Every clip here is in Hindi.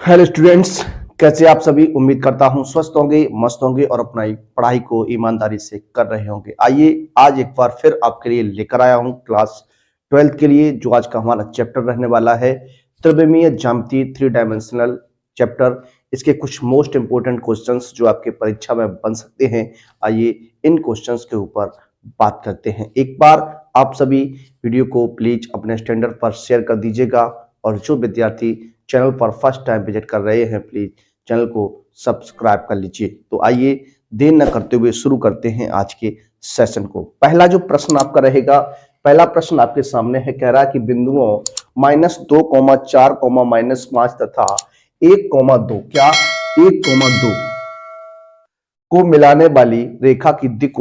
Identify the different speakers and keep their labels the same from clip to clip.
Speaker 1: हेलो स्टूडेंट्स, कैसे आप सभी। उम्मीद करता हूं स्वस्थ होंगे, मस्त होंगे और अपना पढ़ाई को ईमानदारी से कर रहे होंगे। आइए आज एक बार फिर आपके लिए लेकर आया हूं क्लास 12th के लिए, जो आज का हमारा चैप्टर रहने वाला है त्रिविमीय ज्यामिति, 3 डायमेंशनल चैप्टर। इसके कुछ मोस्ट इंपोर्टेंट क्वेश्चंस जो आपके परीक्षा में बन सकते हैं, आइए इन क्वेश्चंस के ऊपर बात करते हैं। एक बार आप सभी वीडियो को प्लीज अपने स्टैंडर्ड पर शेयर कर दीजिएगा, और जो विद्यार्थी चैनल पर फर्स्ट टाइम विजिट कर रहे हैं, प्लीज चैनल को सब्सक्राइब कर लीजिए। तो आइए देर न करते हुए शुरू करते हैं आज के सेशन को। पहला जो प्रश्न आपका रहेगा, पहला प्रश्न आपके सामने है, कह रहा है कि बिंदुओं -2, 4, -5 तथा 1, 2, क्या 1, 2 को मिलाने वाली रेखा की दिक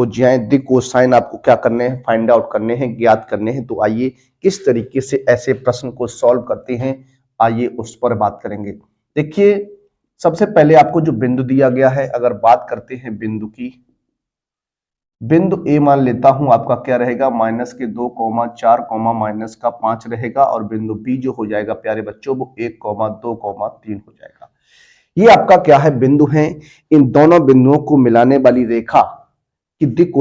Speaker 1: को साइन आपको क्या करने हैं, फाइंड आउट करने हैं, ज्ञात करने हैं। तो आइए किस तरीके से ऐसे प्रश्न को सॉल्व करते हैं, आइए उस पर बात करेंगे। देखिए, सबसे पहले आपको जो बिंदु दिया गया है, अगर बात करते हैं बिंदु की, बिंदु ए मान लेता हूं आपका क्या रहेगा, -2, 4, -5 रहेगा, और बिंदु बी जो हो जाएगा प्यारे बच्चों वो 1, 2, 3 हो जाएगा। ये आपका क्या है, बिंदु है। इन दोनों बिंदुओं को मिलाने वाली रेखा कि दिक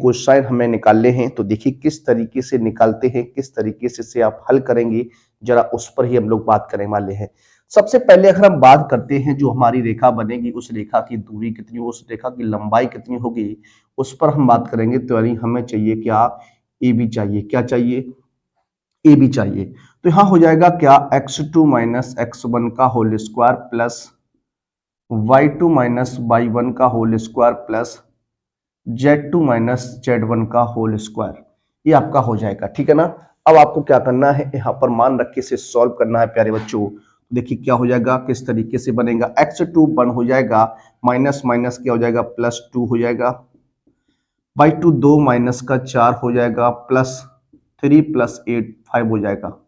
Speaker 1: कोसाइन हमें निकालने हैं। तो देखिए किस तरीके से निकालते हैं, किस तरीके से आप हल करेंगे, जरा उस पर ही हम लोग बात करने वाले हैं। सबसे पहले अगर हम बात करते हैं, जो हमारी रेखा बनेगी उस रेखा की दूरी कितनी, उस रेखा की लंबाई कितनी होगी, उस पर हम बात करेंगे। तो यानी हमें चाहिए क्या, ए बी चाहिए। क्या चाहिए, ए बी चाहिए। तो यहां हो जाएगा क्या, x2 - x1 का whole square plus y2 - y1 का whole square plus Z2 - Z1 का होल स्क्वायर। ये आपका हो जाएगा, ठीक है ना। अब आपको क्या करना है, यहाँ पर मान रख के से सॉल्व करना है प्यारे बच्चों। देखिए क्या हो जाएगा, किस तरीके से बनेगा। x2 1 हो जाएगा, माइनस माइनस क्या हो जाएगा, +2 हो जाएगा। y2 2 माइनस का 4 हो जाएगा, +3 + 8 5 हो जाएगा।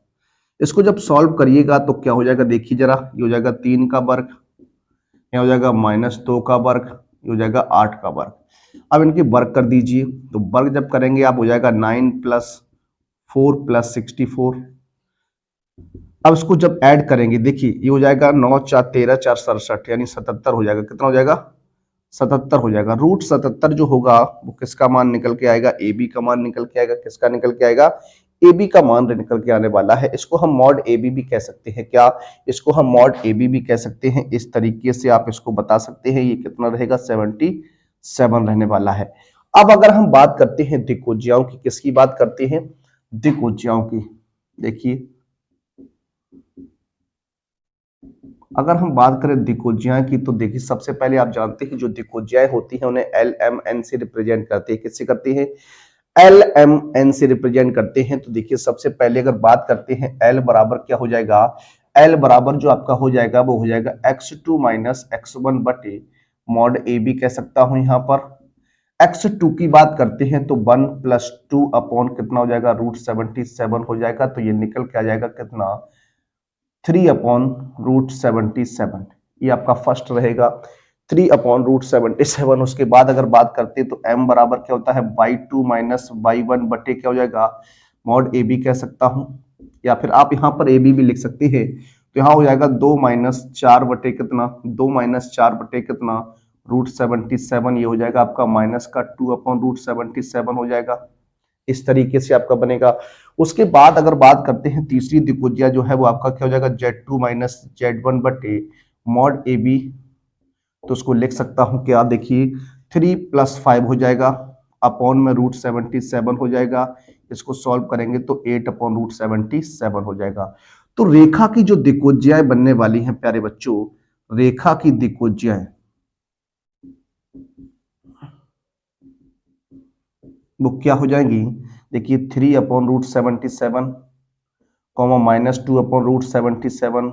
Speaker 1: इसको जब सॉल्व करिएगा तो क्या हो जाएगा, देखिए जरा, ये हो जाएगा 3 का वर्ग, यह हो जाएगा -2 का वर्ग, ये हो जाएगा 8 का वर्ग। अब इनके वर्ग कर दीजिए। तो वर्ग जब करेंगे आप, हो जाएगा 9 + 4 + 64। अब इसको जब ऐड करेंगे, देखिए ये हो जाएगा 9 4 13 4 67, यानी 77 हो जाएगा। कितना हो जाएगा, 77 हो जाएगा। √77 जो होगा वो किसका मान निकल के आएगा, ए बी का मान निकल के आएगा। किसका निकल के आएगा, ए बी का मान निकल के आने वाला है। इसको हम मॉड ए बी भी कह सकते हैं। क्या, इसको हम मॉड ए बी भी कह सकते हैं। इस तरीके से आप इसको बता सकते हैं। ये कितना रहेगा, 77 रहने वाला है। अब अगर हम बात करते हैं दिक्कोज्याओं की, किसकी बात करते हैं, दिक्कोज्याओं की। देखिए अगर हम बात करें दिक्कोज्याएं की, तो देखिए सबसे पहले आप जानते हैं जो दिक्कोज्याएं होती हैं उन्हें एल एम एन से रिप्रेजेंट करते हैं। किससे करते हैं, एल एम एन से रिप्रेजेंट करते हैं। तो देखिए सबसे पहले अगर बात करते हैं, एल बराबर क्या हो जाएगा, एल बराबर जो आपका हो जाएगा वो हो जाएगा x2 - x1 बटे मॉड ए बी कह सकता हूं। यहाँ पर x2 की बात करते हैं तो 1 + 2 अपॉन कितना हो जाएगा, √77 हो जाएगा। तो ये निकल के आ जाएगा कितना, 3/√77। ये आपका फर्स्ट रहेगा, 3/√77। उसके बाद अगर बात करते हैं तो m बराबर क्या होता है, y2 - y1 बटे क्या हो जाएगा, मॉड ए बी कह सकता हूं, या फिर आप यहां पर ए बी भी लिख सकते हैं। तो यहां हो जाएगा 2 - 4 बटे कितना, 2 - 4 बटे कितना, √77। ये हो जाएगा आपका माइनस का 2/√77 हो जाएगा। इस तरीके से आपका बनेगा। उसके बाद अगर बात करते हैं तीसरी दिक्कोज्या जो है वो आपका क्या हो जाएगा, Z2 - Z1 बटे मॉड ए बी। तो उसको लिख सकता हूं क्या, देखिए 3 + 5 हो जाएगा, अपॉन में √77 हो जाएगा। इसको सॉल्व करेंगे तो 8/√77 हो जाएगा। तो रेखा की जो दिक्कोज्याएं बनने वाली हैं प्यारे बच्चों, रेखा की दिक्कोज्याएं वो क्या हो जाएंगी, देखिए 3/√77, -2/√77,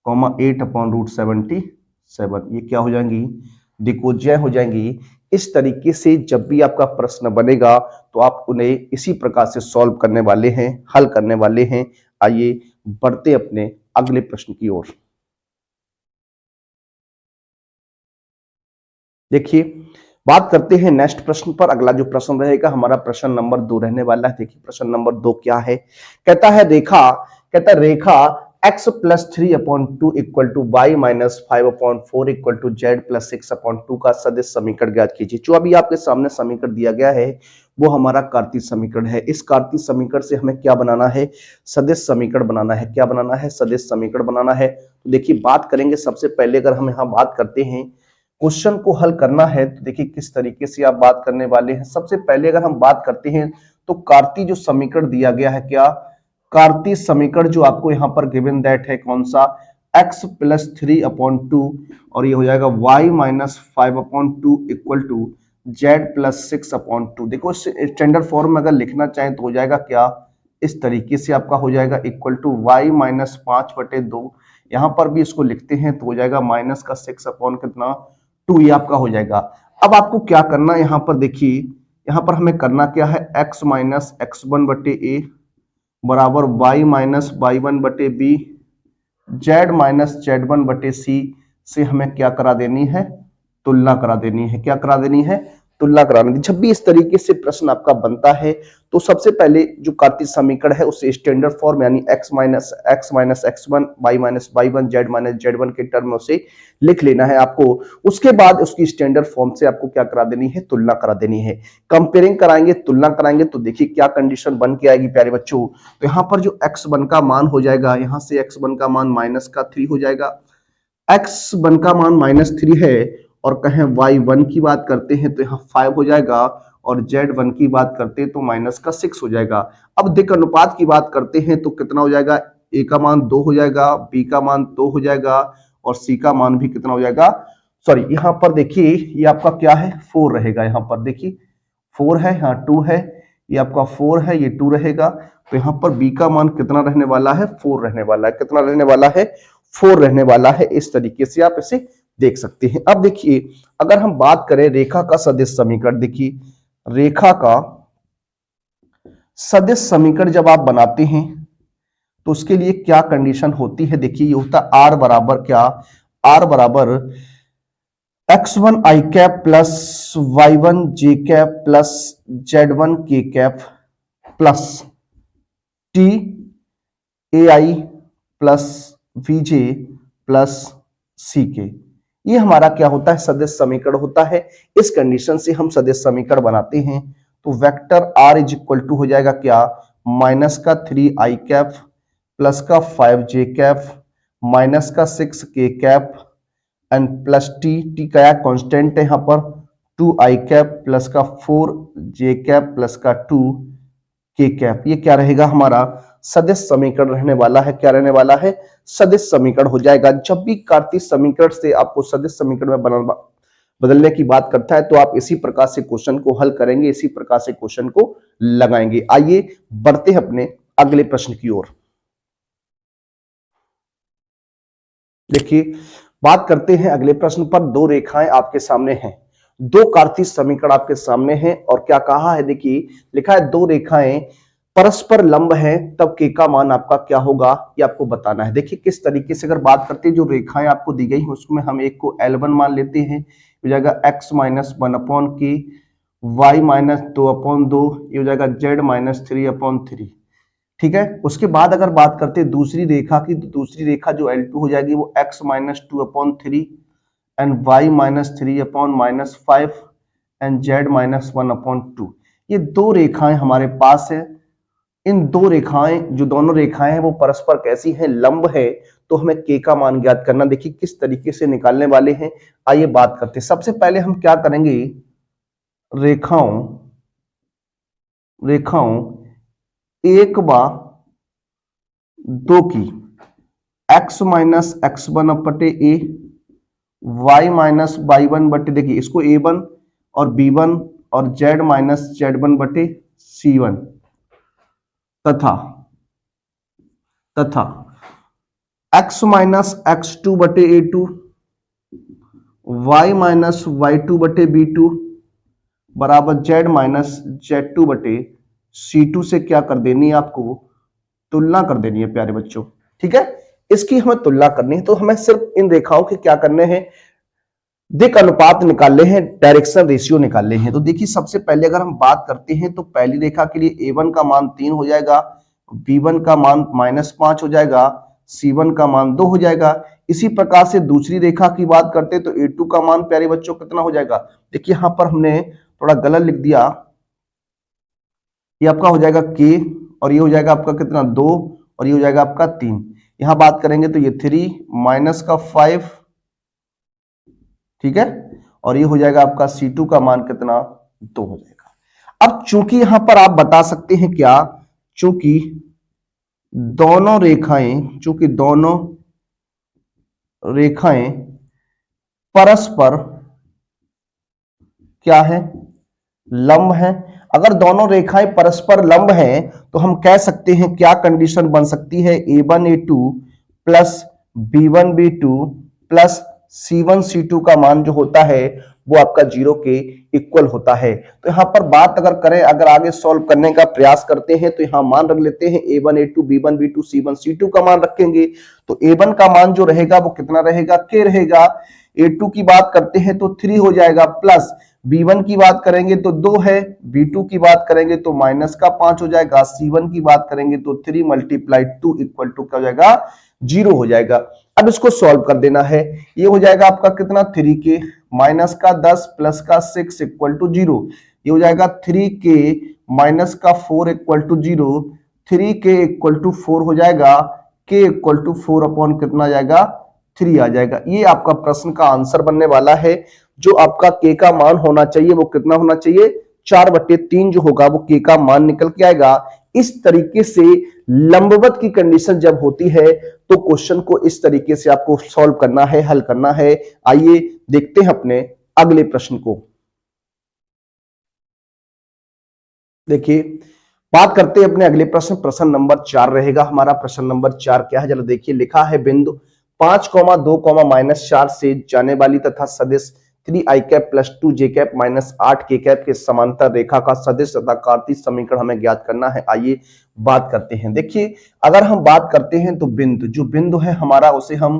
Speaker 1: 8/√77, ये क्या हो जाएंगी, दिक्कोज्याएं हो जाएंगी। इस तरीके से जब भी आपका प्रश्न बनेगा तो आप उन्हें इसी प्रकार से सॉल्व करने वाले हैं, हल करने वाले हैं। आइए बढ़ते अपने अगले प्रश्न की ओर। देखिए बात करते हैं नेक्स्ट प्रश्न पर। अगला जो प्रश्न रहेगा हमारा प्रश्न नंबर 2 रहने वाला है। देखिए प्रश्न नंबर 2 क्या है, कहता है रेखा x plus 3/2 equal to y minus 5/4 equal to z plus 6/2 का सदिश समीकरण ज्ञात कीजिए। जो अभी आपके सामने समीकरण दिया गया है वो हमारा कार्तीय समीकरण है। इस कार्तीय समीकरण से हमें क्या बनाना है? सदिश समीकरण बनाना है। क्या बनाना है? सदिश समीकरण बनाना है। तो देखिए बात करेंगे, सबसे पहले अगर हम यहाँ बात करते हैं, क्वेश्चन को हल करना है तो देखिए किस तरीके से आप बात करने वाले हैं। सबसे पहले अगर हम बात करते हैं तो कार्तीय जो समीकरण दिया गया है, क्या कार्तीय समीकरण जो आपको यहाँ पर गिवन दैट है कौन सा? x प्लस 3/2 और ये हो जाएगा y minus 5/2 equal to z plus 6/2। देखो स्टैंडर्ड फॉर्म में अगर लिखना चाहें तो हो जाएगा क्या? इस तरीके से आपका हो जाएगा इक्वल टू y माइनस 5/2। यहां पर भी इसको लिखते हैं तो हो जाएगा माइनस का 6 अपॉन कितना 2, ये आपका हो जाएगा। अब आपको क्या करना है, यहां पर देखिए, यहां पर हमें करना क्या है? x माइनस x1 बटे a बराबर y माइनस y1 बटे बी, z माइनस z1 बटे सी से हमें क्या करा देनी है? तुलना करा देनी है। क्या करा देनी है? तुलना करानी थी। जब भी इस तरीके से प्रश्न आपका बनता है तो सबसे पहले जो कार्तीय समीकरण है उसे स्टैंडर्ड फॉर्म यानी x minus x1 y minus y1 z minus z1 के टर्म में उसे लिख लेना है आपको। उसके बाद उसकी स्टैंडर्ड फॉर्म से आपको क्या करा देनी है? तुलना करा देनी है। कंपेयरिंग कराएंगे, तुलना कराएंगे तो देखिए क्या कंडीशन बन के आएगी प्यारे बच्चों। तो यहाँ पर जो x1 का मान हो जाएगा, यहां से x1 का मान माइनस का 3 हो जाएगा। x1 का मान -3 है और कहें y1 की बात करते हैं तो यहाँ 5 हो जाएगा और z1 की बात करते हैं तो माइनस का 6 हो जाएगा। अब दिक् अनुपात की बात करते हैं तो कितना हो जाएगा? a का मान 2 हो जाएगा, b का मान 2 हो जाएगा और c का मान भी कितना हो जाएगा? सॉरी, यहाँ पर देखिए ये आपका क्या है? 4 रहेगा। यहाँ पर देखिए 4 है, यहाँ 2 है, ये आपका 4 है, ये 2 रहेगा। तो यहाँ पर b का मान कितना रहने वाला है? 4 रहने वाला है। कितना रहने वाला है? 4 रहने वाला है। इस तरीके से आप इसे देख सकते हैं। अब देखिए अगर हम बात करें रेखा का सदिश समीकरण, देखिए रेखा का सदिश समीकरण जब आप बनाते हैं तो उसके लिए क्या कंडीशन होती है? देखिए ये होता है r बराबर क्या? r बराबर x1 i cap plus y1 j cap plus z1 k cap plus t ai plus vj plus ck। ये हमारा क्या होता है? सदिश समीकरण होता है। इस कंडीशन से हम सदिश समीकरण बनाते हैं तो vector r is equal to हो जाएगा क्या? माइनस का 3i कैप प्लस का 5j कैप माइनस का 6k cap and plus T क्या कांस्टेंट है यहाँ पर 2i कैप प्लस का 4j कैप प्लस का 2k कैप। ये क्या रहेगा? हमारा सदिश समीकरण रहने वाला है। क्या रहने वाला है? सदिश समीकरण हो जाएगा। जब भी कार्तीय समीकरण से आपको सदिश समीकरण में बदलने की बात करता है तो आप इसी प्रकार से क्वेश्चन को हल करेंगे, इसी प्रकार से क्वेश्चन को लगाएंगे। आइए बढ़ते हैं अपने अगले प्रश्न की ओर। देखिए बात करते हैं अगले प्रश्न पर। दो रेखाएं आपके सामने हैं, दो कार्तीय समीकरण आपके सामने हैं और क्या कहा है? देखिए लिखा है दो रेखाएं परस्पर लंब है तब k का मान आपका क्या होगा, ये आपको बताना है। देखिए किस तरीके से अगर बात करते हैं, जो रेखाएं आपको दी गई हैं उसमें हम एक को L1 मान लेते हैं, हो जाएगा x minus 1/k, y minus 2/2, ये हो जाएगा z माइनस 3/3। ठीक है। उसके बाद अगर बात करते हैं दूसरी रेखा की, तो दूसरी रेखा जो L2 हो जाएगी वो x minus 2/3 and y minus 3/5 and z minus 1/2। ये दो रेखाएं हमारे पास है। इन दो रेखाएं, जो दोनों रेखाएं हैं वो परस्पर कैसी हैं? लंब है। तो हमें k का मान ज्ञात करना। देखिए किस तरीके से निकालने वाले हैं, आइए बात करते हैं। सबसे पहले हम क्या करेंगे? रेखाओं 1/2 की x minus x1/a, y minus y1/, देखिए इसको a1 और b1 और z माइनस z1/c1 तथा x minus x2/a2, y minus y2/b2 बराबर z माइनस z2/c2 से क्या कर देनी है? आपको तुलना कर देनी है प्यारे बच्चों। ठीक है, इसकी हमें तुलना करनी है। तो हमें सिर्फ इन रेखाओं के क्या करने हैं? दिक् अनुपात निकालने हैं, डायरेक्शन रेशियो निकालने हैं। तो देखिए सबसे पहले अगर हम बात करते हैं तो पहली रेखा के लिए a1 का मान 3 हो जाएगा, b1 का मान -5 हो जाएगा, C1 का मान 2 हो जाएगा। इसी प्रकार से दूसरी रेखा की बात करते हैं तो A2 का मान प्यारे बच्चों कितना हो जाएगा? देखिए यहां पर हमने थोड़ा गलत लिख दिया, ये आपका हो जाएगा K और ये हो जाएगा आपका कितना 2 और ये हो जाएगा आपका 3। यहां बात करेंगे तो ये 3 माइनस का 5, ठीक है, और ये हो जाएगा आपका C2 का मान कितना 2 हो जाएगा। अब चूंकि यहां पर आप बता सकते हैं क्या, चूंकि दोनों रेखाएं परस्पर क्या है, लंब है। अगर दोनों रेखाएं परस्पर लंब हैं तो हम कह सकते हैं क्या कंडीशन बन सकती है, A1 A2 plus B1 B2 plus C1 C2 का मान जो होता है वो आपका 0 के इक्वल होता है। तो यहां पर बात अगर करें, अगर आगे सॉल्व करने का प्रयास करते हैं तो यहां मान रख लेते हैं A1 A2 B1 B2 C1 C2 का मान रखेंगे तो A1 का मान जो रहेगा वो कितना रहेगा, K रहेगा। A2 की बात करते हैं तो 3 हो जाएगा, प्लस B1 की बात करेंगे तो 2 है, B2 की बात करेंगे तो माइनस का 5 हो जाएगा, C1 की बात करेंगे तो 3 मल्टीप्लाई 2 इक्वल टू क्या हो जाएगा, 0 हो जाएगा। अब इसको सॉल्व कर देना है, ये हो जाएगा आपका कितना 3k माइनस का 10 प्लस का 6 इक्वल टू 0, ये हो जाएगा 3k माइनस का 4 equal to 0, 3k equal to 4 हो जाएगा, k इक्वल टू 4 अपॉन कितना आ जाएगा 3 आ जाएगा। ये आपका प्रश्न का आंसर बनने वाला है। जो आपका k का मान होना चाहिए वो कितना होना चाहिए, 4/3 जो होगा वो k का मान निकल के आएगा। इस तरीके से लंबवत की कंडीशन जब होती है तो क्वेश्चन को इस तरीके से आपको सॉल्व करना है, हल करना है। आइए देखते हैं अपने अगले प्रश्न को। देखिए बात करते हैं अपने अगले प्रश्न, प्रश्न नंबर 4 रहेगा हमारा। प्रश्न नंबर 4 क्या है, जरा देखिए, लिखा है बिंदु 5,2,-4 से जाने वाली तथा सदिश 3i cap plus 2j cap minus 8k cap के समांतर रेखा का सदिश तथा कार्तीय समीकरण हमें ज्ञात करना है। आइए बात करते हैं। देखिए अगर हम बात करते हैं तो जो बिंदु है हमारा उसे हम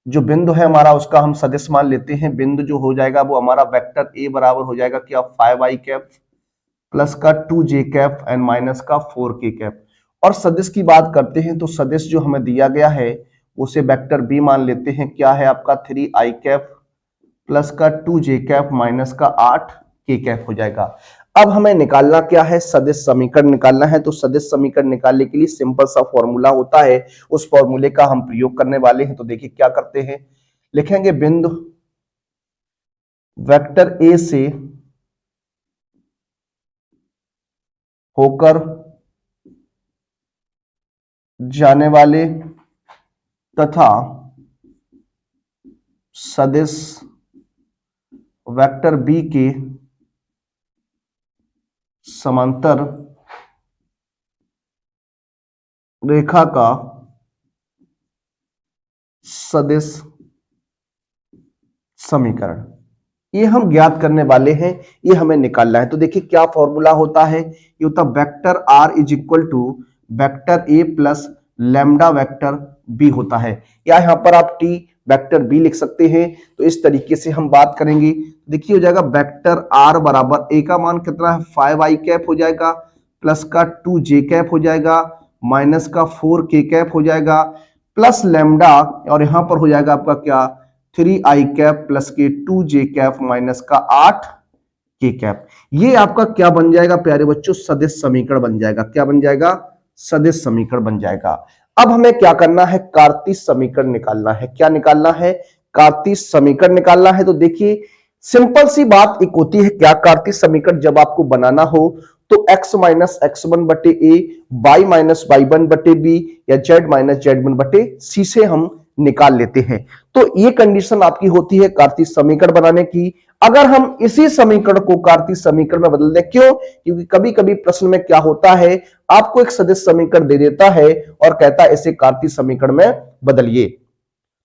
Speaker 1: उसका हम सदिश मान लेते हैं। बिंदु जो हो जाएगा वो हमारा वेक्टर a बराबर हो जाएगा क्या, 5i कैप प्लस का 2j कैप एंड माइनस का 4k कैप। और सदिश की बात करते हैं तो सदिश जो हमें दिया गया है उसे वेक्टर b मान लेते हैं, क्या है आपका 3i कैप प्लस का 2j कैप माइनस का 8k कैप हो जाएगा। अब हमें निकालना क्या है, सदिश समीकरण निकालना है। तो सदिश समीकरण निकालने के लिए सिंपल सा फॉर्मूला होता है, उस फॉर्मूले का हम प्रयोग करने वाले हैं। तो देखिए क्या करते हैं, लिखेंगे बिंदु वेक्टर a से होकर जाने वाले तथा सदिश वेक्टर b के समांतर रेखा का सदिश समीकरण, ये हम ज्ञात करने वाले हैं, ये हमें निकालना है। तो देखिए क्या फॉर्मूला होता है, ये होता है vector r is equal to vector a plus lambda vector b होता है, या यहां पर आप t वेक्टर b लिख सकते हैं। तो इस तरीके से हम बात करेंगे। देखिए हो जाएगा वेक्टर r बराबर a का मान कितना है 5i कैप हो जाएगा, प्लस का 2j कैप हो जाएगा, माइनस का 4k कैप हो जाएगा, प्लस लैम्डा और यहां पर हो जाएगा आपका क्या 3i कैप प्लस के 2j कैप माइनस का 8k कैप। ये आपका क्या बन जाएगा प्यारे बच्चों, सदिश समीकरण बन जाएगा। क्या बन जाएगा, सदिश समीकरण बन जाएगा। अब हमें क्या करना है, कार्तीय समीकरण निकालना है। क्या निकालना है, कार्तीय समीकरण निकालना है। तो देखिए सिंपल सी बात एक होती है, क्या कार्तीय समीकरण जब आपको बनाना हो तो x माइनस x1 बटे a, y माइनस y1 बटे b या z माइनस z1 बटे c से हम निकाल लेते हैं। तो ये कंडीशन आपकी होती है कार्तीय समीकरण बनाने की। अगर हम इसी समीकरण को कार्तीय समीकरण में बदल दें, क्यों, क्योंकि कभी कभी प्रश्न में क्या होता है, आपको एक सदिश समीकरण दे देता है और कहता है इसे कार्तीय समीकरण में बदलिए।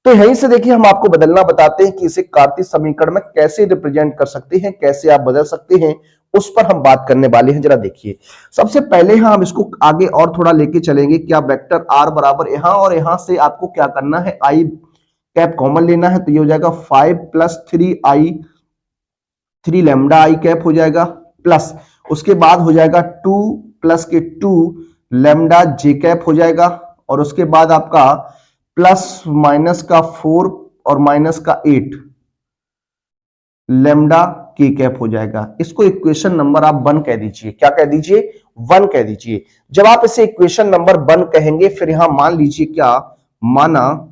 Speaker 1: तो यहीं से देखिए हम आपको बदलना बताते हैं कि इसे कार्तीय समीकरण में कैसे रिप्रेजेंट कर सकते हैं, कैसे आप बदल सकते हैं, उस पर हम बात करने वाले हैं। जरा देखिए सबसे पहले हम इसको आगे और थोड़ा लेके चलेंगे। क्या वेक्टर r बराबर यहां और यहां से आपको क्या करना है, i कैप कॉमन लेना है। तो ये हो जाएगा 5 प्लस 3 लैम्डा i कैप हो जाएगा, प्लस उसके बाद हो जाएगा 2 प्लस के 2 लैम्डा j कैप हो जाएगा, और उसके बाद आपका प्लस माइनस का 4 और माइनस का 8 लेमडा के कैप हो जाएगा। इसको इक्वेशन नंबर आप 1 कह दीजिए। क्या कह दीजिए? 1 कह दीजिए। जब आप इसे इक्वेशन नंबर 1 कहेंगे, फिर यहां मान लीजिए क्या, माना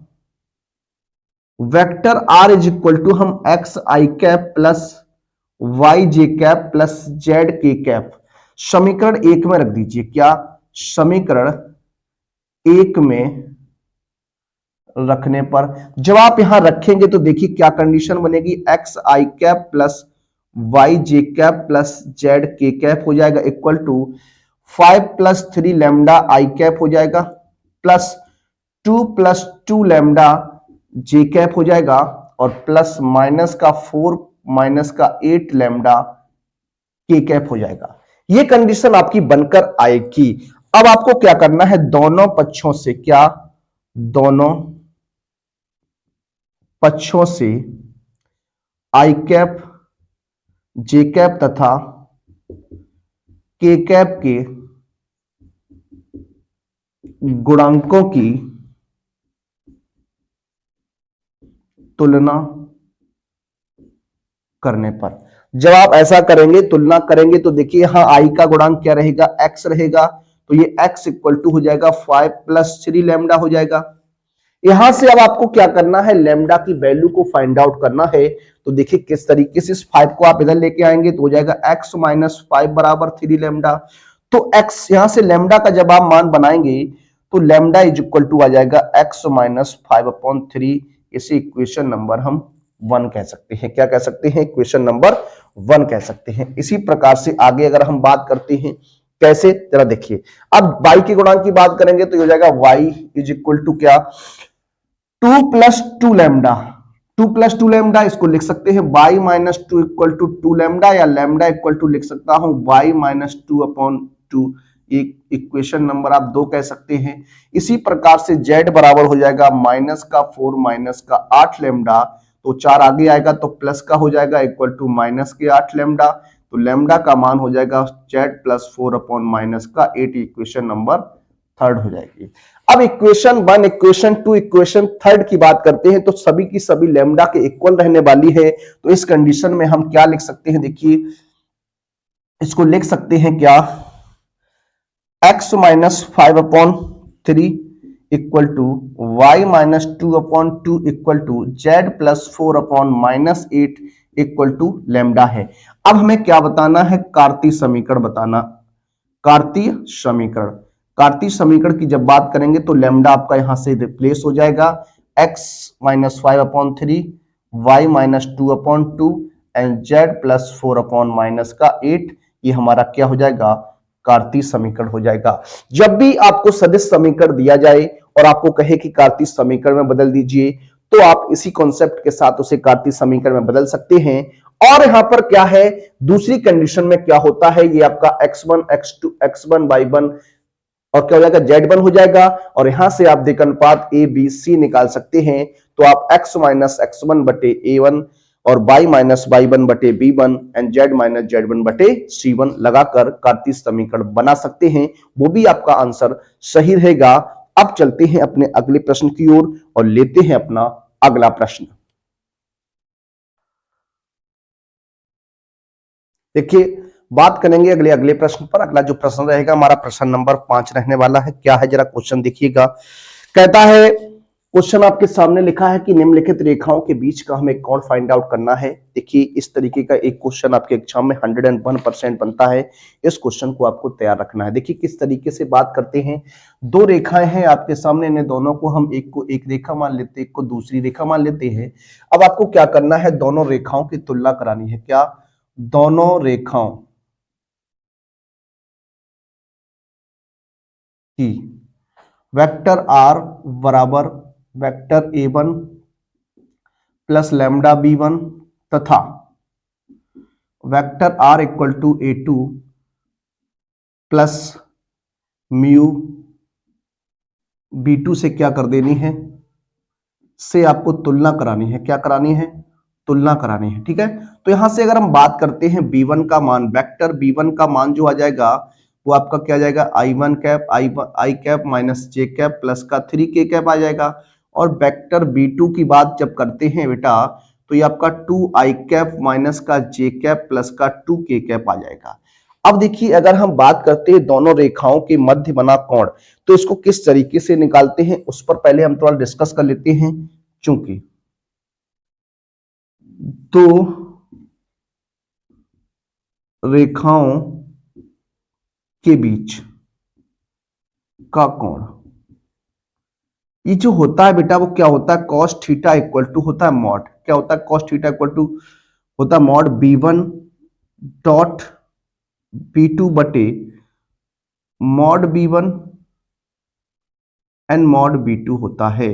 Speaker 1: vector r is equal to हम x i cap plus y j cap plus z k cap समीकरण 1 में रख दीजिए। क्या? समीकरण 1 में रखने पर जब आप यहां रखेंगे तो देखिए क्या कंडीशन बनेगी, x i cap plus y j cap plus z k cap हो जाएगा equal to 5 plus 3 lambda i cap हो जाएगा plus 2 plus 2 lambda j cap हो जाएगा और प्लस माइनस का 4 माइनस का 8 लेमडा के कैप हो जाएगा। ये कंडीशन आपकी बनकर आएगी। अब आपको क्या करना है, दोनों पक्षों से, क्या, दोनों पक्षों से आई कैप जे कैप तथा के कैप के गुणांकों की तुलना करने पर, जब आप ऐसा करेंगे, तुलना करेंगे, तो देखिए यहां आई का गुणांक क्या रहेगा, एक्स रहेगा, तो ये एक्स इक्वल टू हो जाएगा 5 प्लस 3 लेमडा हो जाएगा। यहां से अब आपको क्या करना है, लेमडा की वैल्यू को फाइंड आउट करना है। तो देखिए किस तरीके से इस 5 को आप इधर लेके आएंगे तो हो जाएगा x माइनस 5 बराबर 3 लेमडा। तो x यहां से लेमडा का जब आप मान बनाएंगे तो लेमडा इज इक्वल टू आ जाएगा x माइनस 5/3। इसे इक्वेशन नंबर हम 1 कह सकते हैं। क्या कह सकते हैं? इक्वेशन नंबर 1 कह सकते हैं। इसी प्रकार से आगे अगर हम बात करते हैं कैसे, जरा देखिए। अब y के गुणांक की बात करेंगे तो हो जाएगा y इज इक्वल टू क्या, 2 प्लस 2 लेमडा, 2 प्लस 2 लेमडा, इसको लिख सकते हैं y minus 2 equal to 2 lambda, या लेमडा इक्वल टू लिख सकता हूं y माइनस 2/2। एक इक्वेशन नंबर आप 2 कह सकते हैं। इसी प्रकार से z बराबर हो जाएगा माइनस का 4 माइनस का 8 लेमडा, तो 4 आगे आएगा तो प्लस का हो जाएगा इक्वल टू माइनस के 8 लेमडा, तो लेमडा का मान हो जाएगा z प्लस 4 अपॉन माइनस का 8। इक्वेशन नंबर 3 हो जाएगी। अब इक्वेशन 1, इक्वेशन 2, इक्वेशन 3 की बात करते हैं तो सभी की सभी लेमडा के इक्वल रहने वाली है। तो इस कंडीशन में हम क्या लिख सकते हैं, देखिए इसको लिख सकते हैं क्या, x minus 5/3 equal to y minus 2/2 equal to z plus 4 upon minus 8 equal to lambda है। अब हमें क्या बताना है, कार्तीय समीकरण बताना। कार्तीय समीकरण, कार्तीय समीकरण की जब बात करेंगे तो लेमडा आपका यहां से रिप्लेस हो जाएगा, x minus 5/3 y minus 2/2 and z plus 4 upon minus का 8। ये हमारा क्या हो जाएगा, कार्तीय समीकरण हो जाएगा। जब भी आपको सदिश समीकरण दिया जाए और आपको कहे कि कार्तीय समीकरण में बदल दीजिए, तो आप इसी कॉन्सेप्ट के साथ उसे कार्तीय समीकरण में बदल सकते हैं। और यहां पर क्या है, दूसरी कंडीशन में क्या होता है, ये आपका x1 x2 x1 y1 और क्या हो जाएगा, z1 हो जाएगा। और यहां से आप देख अनुपात a b c निकाल सकते हैं। तो आप x माइनस x1 बटे a1 और y माइनस y1 बटे b1 and z minus z1 बटे c1 लगाकर कार्तीय समीकरण बना सकते हैं। वो भी आपका आंसर सही रहेगा। अब चलते हैं अपने अगले प्रश्न की ओर और लेते हैं अपना अगला प्रश्न। देखिए बात करेंगे अगले प्रश्न पर। अगला जो प्रश्न रहेगा हमारा प्रश्न नंबर 5 रहने वाला है। क्या है, जरा क्वेश्चन देखिएगा। कहता है, क्वेश्चन आपके सामने लिखा है कि निम्नलिखित रेखाओं के बीच का हमें कोण फाइंड आउट करना है। देखिए इस तरीके का एक क्वेश्चन आपके एग्जाम में 101% बनता है। इस क्वेश्चन को आपको तैयार रखना है। देखिए किस तरीके से बात करते हैं, दो रेखाएं हैं आपके सामने, इन्हें दोनों को हम एक को एक रेखा मान लेते हैं, एक को दूसरी रेखा मान लेते हैं। अब आपको क्या करना है, दोनों रेखाओं की तुलना करानी है। क्या, दोनों रेखाओं की वेक्टर आर बराबर vector a1 plus lambda b1 तथा vector r equal to a2 plus mu b2 से क्या कर देनी है, से आपको तुलना करानी है। क्या करानी है, तुलना करानी है। ठीक है, तो यहां से अगर हम बात करते हैं b1 का मान, वेक्टर b1 का मान जो आ जाएगा वो आपका क्या आ जाएगा I one cap I cap minus J cap plus का 3k कैप आ जाएगा। और वेक्टर B2 की बात जब करते हैं बेटा तो ये आपका 2i कैप माइनस का जे कैप प्लस का 2k कैप आ जाएगा। अब देखिए अगर हम बात करते हैं दोनों रेखाओं के मध्य बना कोण तो इसको किस तरीके से निकालते हैं उस पर पहले हम थोड़ा डिस्कस कर लेते हैं। चूंकि दो रेखाओं के बीच का कोण ये जो होता है बेटा वो क्या होता है cos थीटा इक्वल टू होता है मॉड क्या होता है cos थीटा इक्वल टू होता है मॉड B1 डॉट B2 बटे mod B1 and mod B2 होता है।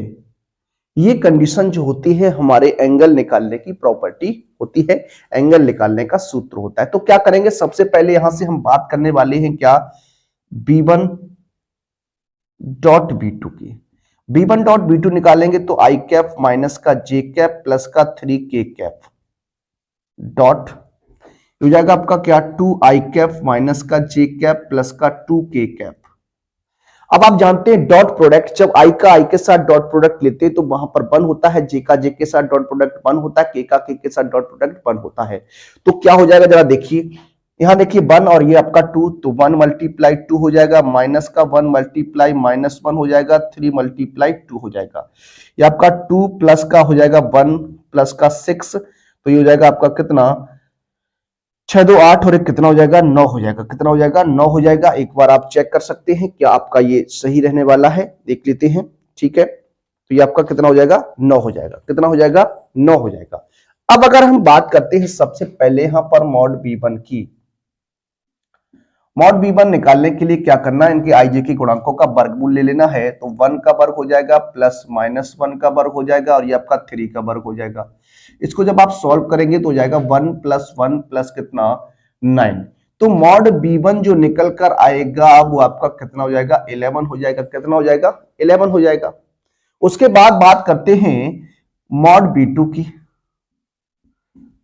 Speaker 1: ये कंडीशन जो होती है हमारे एंगल निकालने की प्रॉपर्टी होती है, एंगल निकालने का सूत्र होता है। तो क्या करेंगे सबसे पहले यहां से हम बात करने वाले हैं क्या B1 डॉट B2 की। B1 डॉट B2 निकालेंगे तो आई कैप माइनस का जे कैप प्लस का 3k कैप डॉट हो जाएगा आपका क्या 2i कैप माइनस का जे कैप प्लस का 2k कैप। अब आप जानते हैं डॉट प्रोडक्ट जब आई का आई के साथ डॉट प्रोडक्ट लेते हैं तो वहां पर वन होता है, जे का जे के साथ डॉट प्रोडक्ट वन होता है, के का के साथ डॉट प्रोडक्ट वन होता है। तो क्या हो जाएगा जरा देखिए यहां देखिए वन और ये आपका टू तो वन मल्टीप्लाई टू हो जाएगा माइनस का वन मल्टीप्लाई माइनस वन हो जाएगा थ्री मल्टीप्लाई टू हो जाएगा। ये आपका टू प्लस का हो जाएगा वन प्लस का सिक्स तो ये हो जाएगा आपका कितना 6 2 8 और एक कितना हो जाएगा 9 हो जाएगा। कितना हो जाएगा 9 हो जाएगा। एक बार आप चेक कर सकते हैं क्या आपका ये सही रहने वाला है, देख लेते हैं। ठीक है तो ये आपका कितना हो जाएगा 9 हो जाएगा। कितना हो जाएगा 9 हो जाएगा। अब अगर हम बात करते हैं सबसे पहले यहां पर मॉड B1 की, मॉड B1 निकालने के लिए क्या करना है इनके आईजे के गुणांकों का वर्गमूल ले लेना है। तो 1 का वर्ग हो जाएगा प्लस माइनस 1 का वर्ग हो जाएगा और ये आपका 3 का वर्ग हो जाएगा। इसको जब आप सॉल्व करेंगे तो हो जाएगा 1 प्लस 1 प्लस कितना 9। तो मॉड B1 जो निकल कर आएगा वो आपका कितना हो जाएगा 11 हो जाएगा। कितना हो जाएगा 11 हो जाएगा। उसके बाद बात करते हैं मॉड B2 की।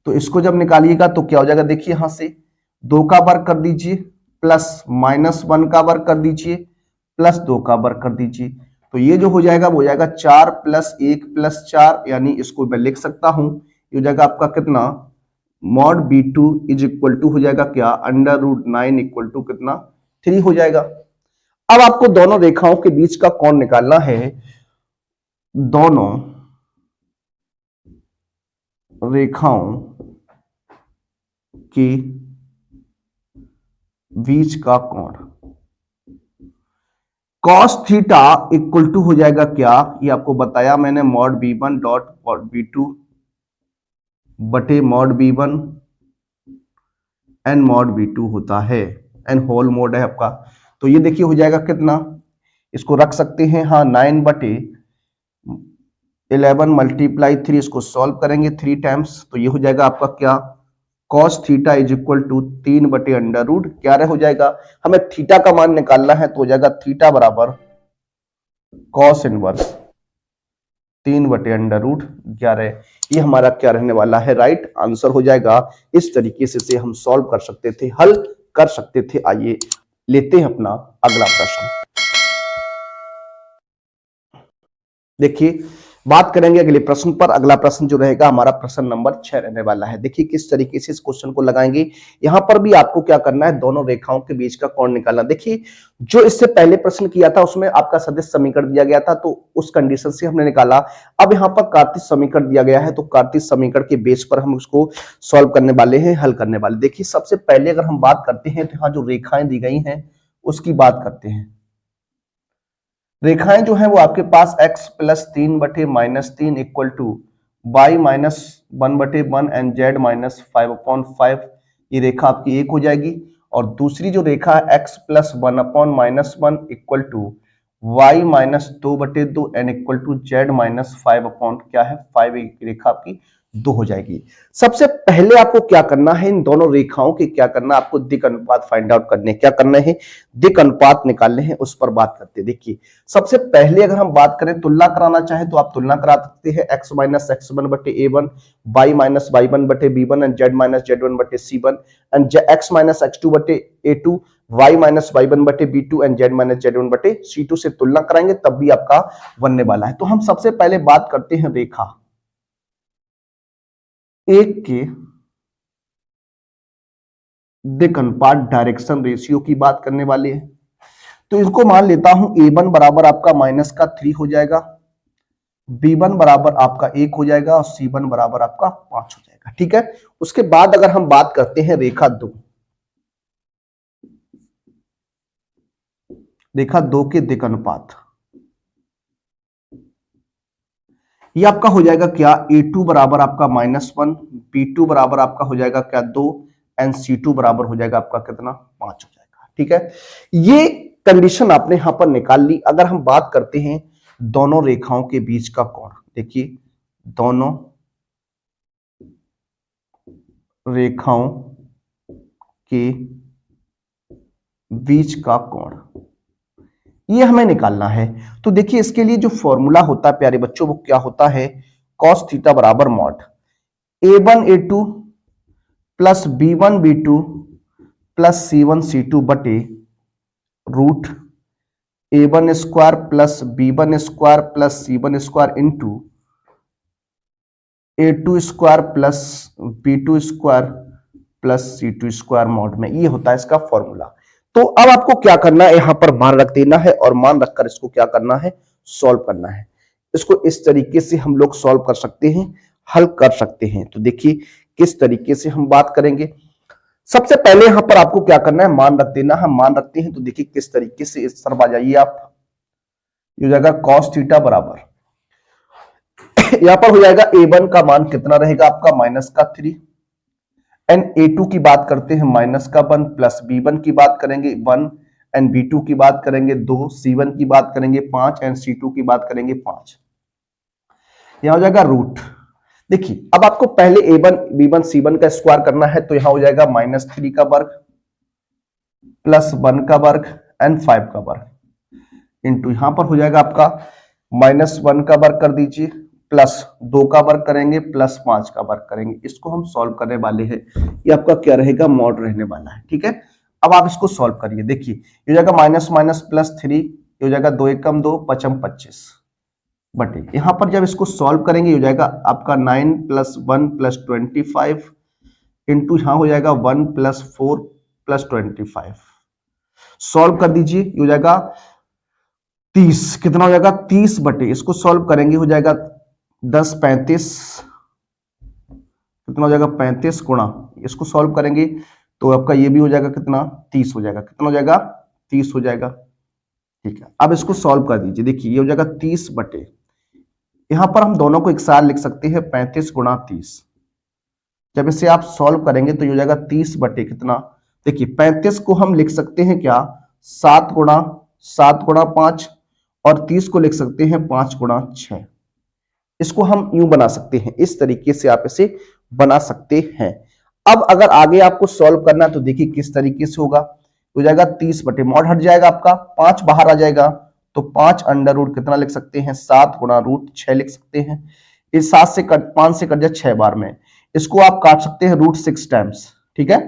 Speaker 1: तो इसको जब निकालिएगा तो क्या हो जाएगा देखिए यहां से 2 का वर्ग कर दीजिए प्लस माइनस 1 का वर्ग कर दीजिए प्लस 2 का वर्ग कर दीजिए। तो ये जो हो जाएगा वो हो जाएगा 4 प्लस 1 प्लस 4 यानी इसको मैं लिख सकता हूं ये हो जाएगा आपका कितना mod B2 is equal to हो जाएगा क्या अंडर रूट 9 इक्वल टू कितना 3 हो जाएगा। अब आपको दोनों रेखाओं के बीच का कोण निकालना है। दोनों रेखाओं के बीच का कोण cos थीटा इक्वल टू हो जाएगा क्या ये आपको बताया मैंने मॉड B1 डॉट B2 बटे mod B1 N mod B2 होता है एन होल मॉड है आपका। तो ये देखिए हो जाएगा कितना इसको रख सकते हैं हाँ 9 बटे 11 मल्टीप्लाई 3 इसको सॉल्व करेंगे 3 टाइम्स तो ये हो जाएगा आपका क्या cos theta is equal to 3 बटे अंडर रूट 11 हो जाएगा। हमें थीटा का मान निकालना है तो हो जाएगा थीटा बराबर cos इनवर्स 3 बटे अंडर रूट 11। ये हमारा क्या रहने वाला है राइट आंसर हो जाएगा। इस तरीके से हम सॉल्व कर सकते थे, हल कर सकते थे। आइए लेते हैं अपना अगला प्रश्न। देखिए बात करेंगे अगले प्रश्न पर। अगला प्रश्न जो रहेगा हमारा प्रश्न नंबर 6 रहने वाला है। देखिए किस तरीके से इस क्वेश्चन को लगाएंगे। यहां पर भी आपको क्या करना है दोनों रेखाओं के बीच का कोण निकालना। देखिए जो इससे पहले प्रश्न किया था उसमें आपका सदिश समीकरण दिया गया था तो उस कंडीशन से हमने निकाला। अब यहां पर कार्तीय समीकरण दिया गया है तो कार्तीय समीकरण के बेस पर हम उसको सॉल्व करने वाले हैं, हल करने वाले। देखिए सबसे पहले अगर हम बात करते हैं तो यहां जो रेखाएं दी गई हैं उसकी बात करते हैं। रेखाएं जो है वो आपके पास x प्लस 3 बटे minus 3 equal to y minus 1 बटे 1 एंड जेड माइनस 5/5 ये रेखा आपकी एक हो जाएगी। और दूसरी जो रेखा है x plus 1 upon minus 1 equal to y minus 2 बटे 2 and equal to z minus 5 upon क्या है 5 रेखा आपकी 2 हो जाएगी। सबसे पहले आपको क्या करना है, इन दोनों रेखाओं के क्या करना है, आपको दिक् अनुपात फाइंड आउट करने, क्या करना है, दिक् अनुपात निकालने हैं, उस पर बात करते हैं। देखिए सबसे पहले अगर हम बात करें, तुलना कराना चाहे तो आप तुलना करा सकते हैं, x माइनस x1 बटे a1, y माइनस y1 बटे b1 and z minus z1 बटे c1 and x minus x2 बटे a2, y माइनस y1 बटे b2 and z minus z1 बटे c2 से तुलना कराएंगे तब भी आपका बनने वाला है। तो हम सबसे पहले बात करते हैं रेखा एक के दिक् अनुपात डायरेक्शन रेशियो की बात करने वाले हैं। तो इसको मान लेता हूं a1 बराबर आपका -3 हो जाएगा, b1 बराबर आपका 1 हो जाएगा और c1 बराबर आपका 5 हो जाएगा। ठीक है, उसके बाद अगर हम बात करते हैं रेखा 2 के दिक् अनुपात, ये आपका हो जाएगा क्या, a2 बराबर आपका -1, b2 बराबर आपका हो जाएगा क्या 2 एंड c2 बराबर हो जाएगा आपका कितना 5 हो जाएगा। ठीक है, ये कंडीशन आपने यहां पर निकाल ली। अगर हम बात करते हैं दोनों रेखाओं के बीच का कोण, देखिए दोनों रेखाओं के बीच का कोण ये हमें निकालना है। तो देखिए इसके लिए जो फॉर्मूला होता है प्यारे बच्चों वो क्या होता है, cos थीटा बराबर mod a1 a2 plus b1 b2 plus c1 c2 बटे root a1 square plus b1 square plus c1 square into a2 square plus b2 square plus c2 square mod में, ये होता है इसका फॉर्मूला। तो अब आपको क्या करना है, यहां पर मान रख देना है और मान रखकर इसको क्या करना है, सॉल्व करना है। इसको इस तरीके से हम लोग सॉल्व कर सकते हैं, हल कर सकते हैं। तो देखिए किस तरीके से हम बात करेंगे। सबसे पहले यहां पर आपको क्या करना है, मान रख देना। हम मान रखते हैं तो देखिए किस तरीके से, इस तरफ आ जाइए आप, ये हो जाएगा cos थीटा बराबर यहां पर हो जाएगा a1 का मान कितना रहेगा आपका -3 एंड a2 की बात करते हैं -1 प्लस b1 की बात करेंगे 1 एंड b2 की बात करेंगे 2, c1 की बात करेंगे 5 एंड c2 की बात करेंगे 5। यहां हो जाएगा रूट। देखिए अब आपको पहले a1 b1 c1 का स्क्वायर करना है, तो यहां हो जाएगा -3 का वर्ग प्लस 1 का वर्ग एंड 5 का वर्ग इंटू यहां पर हो जाएगा आपका -1 का वर्ग कर दीजिए प्लस 2 का वर्ग करेंगे प्लस 5 का वर्ग करेंगे। इसको हम सॉल्व करने वाले हैं, ये आपका क्या रहेगा, मॉड रहने वाला है। ठीक है, अब आप इसको सॉल्व करिए। देखिए ये हो जाएगा माइनस माइनस प्लस 3, ये हो जाएगा 2 एकम 2 पचम 25 बटे, यहां पर जब इसको सॉल्व करेंगे ये हो जाएगा आपका 9 प्लस 1 प्लस 25 इंटू यहां हो जाएगा 1 प्लस 4 प्लस 25। सॉल्व कर दीजिए, ये हो जाएगा 30, कितना हो जाएगा 30 बटे, इसको सॉल्व करेंगे हो जाएगा 10 35, कितना हो जाएगा 35 गुणा, इसको सॉल्व करेंगे तो आपका ये भी हो जाएगा कितना 30 हो जाएगा, कितना हो जाएगा 30 हो जाएगा। ठीक है, अब इसको सॉल्व कर दीजिए। देखिए ये हो जाएगा 30 बटे, यहां पर हम दोनों को एक साथ लिख सकते हैं 35 गुणा 30। जब इसे आप सॉल्व करेंगे तो ये हो जाएगा 30 बटे कितना, देखिए 35 को हम लिख सकते हैं क्या 7 गुणा 5 और 30 को लिख सकते हैं 5 गुणा 6। इसको हम यूं बना सकते हैं, इस तरीके से आप इसे बना सकते हैं। अब अगर आगे आपको सॉल्व करना है तो देखिए किस तरीके से होगा, हो जाएगा 30 बटे मॉड हट जाएगा आपका, 5 बाहर आ जाएगा तो 5 अंडर रूट कितना लिख सकते हैं 7 गुणा रूट 6 लिख सकते हैं। इस 7 से 5 से कट जाए 6 बार में, इसको आप काट सकते हैं रूट 6 टाइम्स। ठीक है,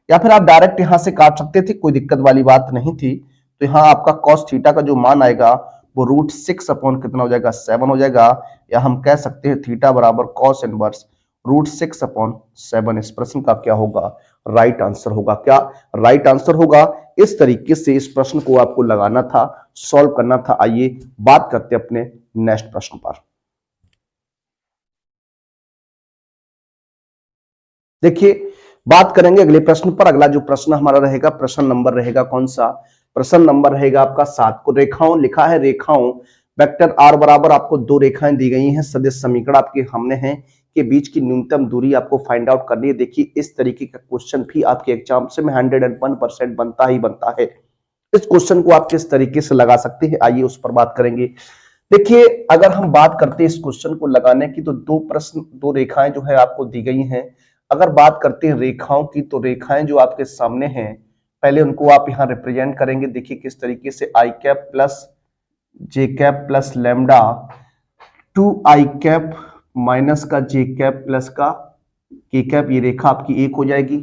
Speaker 1: या फिर आप डायरेक्ट यहां से काट सकते थे, कोई दिक्कत वाली बात नहीं थी। तो यहाँ आपका कॉस थीटा का जो मान आएगा वो रूट 6 अपॉन कितना हो जाएगा 7 हो जाएगा, या हम कह सकते हैं थीटा बराबर कॉस इनवर्स रूट 6 अपॉन 7। इस प्रश्न का क्या होगा, राइट आंसर होगा। क्या राइट आंसर होगा। इस तरीके से इस प्रश्न को आपको लगाना था, सॉल्व करना था। आइए बात करते हैं अपने नेक्स्ट प्रश्न पर। देखिए बात करेंगे अगले प्रश्न पर। अगला जो प्रश्न हमारा रहेगा, प्रश्न नंबर रहेगा कौन सा, प्रश्न नंबर रहेगा आपका 7 को रेखाओं लिखा है, रेखाओं वेक्टर r बराबर आपको 2 रेखाएं दी गई हैं, सदिश समीकरण आपके हमने हैं के बीच की न्यूनतम दूरी आपको फाइंड आउट करनी है। देखिए इस तरीके का क्वेश्चन भी आपके एग्जाम से में 101% बनता ही बनता है। इस क्वेश्चन को आप किस तरीके से लगा सकते हैं, आइए उस पर बात करेंगे। देखिए अगर हम बात करते हैं इस क्वेश्चन को लगाने की तो दो रेखाएं जो है आपको दी गई हैं। अगर बात करते हैं रेखाओं की तो रेखाएं जो आपके सामने हैं पहले उनको आप यहां रिप्रेजेंट करेंगे। देखिए किस तरीके से I cap plus J cap plus lambda 2i cap minus का जे कैप प्लस का के कैप, ये रेखा आपकी एक हो जाएगी।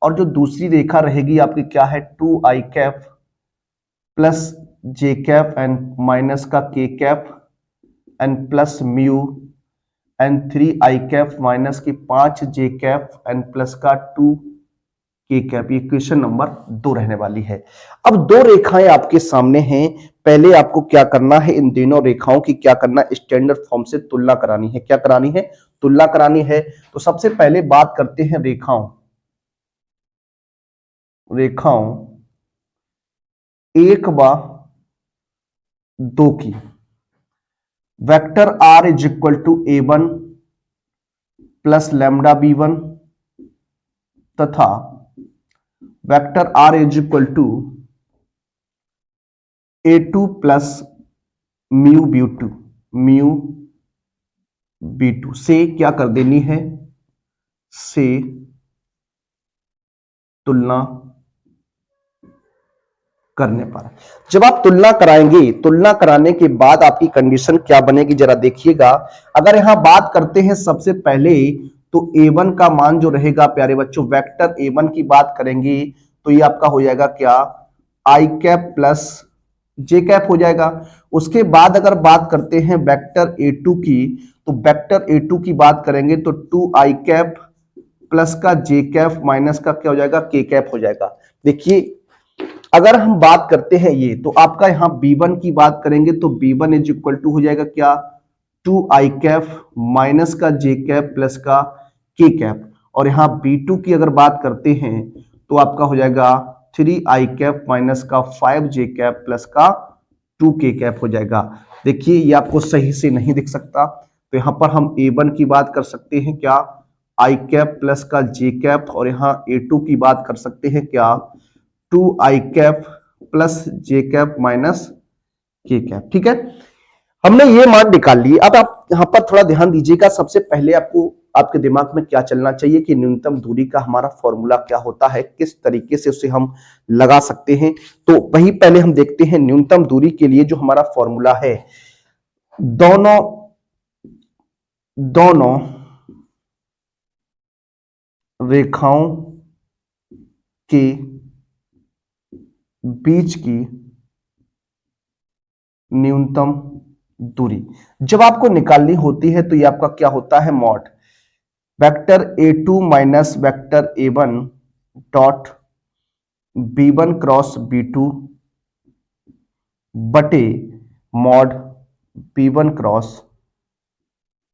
Speaker 1: और जो दूसरी रेखा रहेगी आपकी क्या है 2i cap plus J cap and minus का के cap and plus mu and 3i cap minus की 5j कैप एंड प्लस का 2k कैप। ये क्वेश्चन नंबर 2 रहने वाली है। अब दो रेखाएं आपके सामने हैं, पहले आपको क्या करना है, इन दोनों रेखाओं की क्या करना, स्टैंडर्ड फॉर्म से तुलना करानी है। क्या करानी है? तुलना करानी है। तो सबसे पहले बात करते हैं रेखाओं 1/2 की। Vector r is equal to a1 plus lambda b1 तथा vector r is equal to a2 plus mu b2 से क्या कर देनी है, से तुलना करने पर। जब आप तुलना कराएंगे, तुलना कराने के बाद आपकी कंडीशन क्या बनेगी जरा देखिएगा। अगर यहां बात करते हैं सबसे पहले तो a1 का मान जो रहेगा प्यारे बच्चों, वेक्टर a1 की बात करेंगे तो ये आपका हो जाएगा क्या, आई कैप प्लस जे कैप हो जाएगा। उसके बाद अगर बात करते हैं वेक्टर a2 की तो वेक्टर a2 की बात करेंगे तो 2i कैप प्लस का जे कैप माइनस का क्या हो जाएगा, के कैप हो जाएगा। देखिए अगर हम बात करते हैं ये तो आपका यहां b1 की बात करेंगे तो b1 इज इक्वल टू हो जाएगा क्या, 2i कैप माइनस का जे कैप प्लस का के कैप। और यहां b2 की अगर बात करते हैं तो आपका हो जाएगा 3i कैप माइनस का 5j कैप प्लस का 2k कैप हो जाएगा। देखिए ये आपको सही से नहीं दिख सकता तो यहां पर हम a1 की बात कर सकते हैं क्या, i कैप प्लस का जे कैप, और यहां a2 की बात कर सकते हैं क्या, 2i cap plus J cap minus के कैप। ठीक है, हमने ये मान निकाल लिए। अब आप यहां पर थोड़ा ध्यान दीजिएगा, सबसे पहले आपको आपके दिमाग में क्या चलना चाहिए कि न्यूनतम दूरी का हमारा फॉर्मूला क्या होता है, किस तरीके से उसे हम लगा सकते हैं। तो वही पहले हम देखते हैं न्यूनतम दूरी के लिए जो हमारा फॉर्मूला है, दोनों रेखाओं के बीच की न्यूनतम दूरी जब आपको निकालनी होती है तो ये आपका क्या होता है, mod vector a2 minus vector a1 dot b1 cross b2 बटे मॉड b1 क्रॉस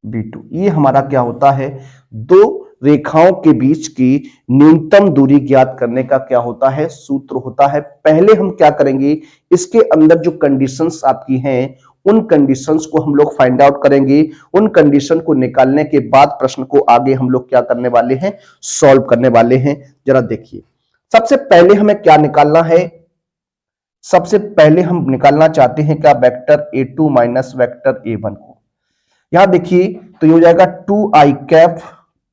Speaker 1: b2। ये हमारा क्या होता है, दो रेखाओं के बीच की न्यूनतम दूरी ज्ञात करने का क्या होता है, सूत्र होता है। पहले हम क्या करेंगे, इसके अंदर जो कंडीशंस आपकी हैं उन कंडीशंस को हम लोग फाइंड आउट करेंगे। उन कंडीशन को निकालने के बाद प्रश्न को आगे हम लोग क्या करने वाले हैं, सॉल्व करने वाले हैं। जरा देखिए सबसे पहले हमें क्या निकालना है, सबसे पहले हम निकालना चाहते हैं क्या, vector a2 minus vector a1 को। यहां देखिए तो ये हो जाएगा 2i cap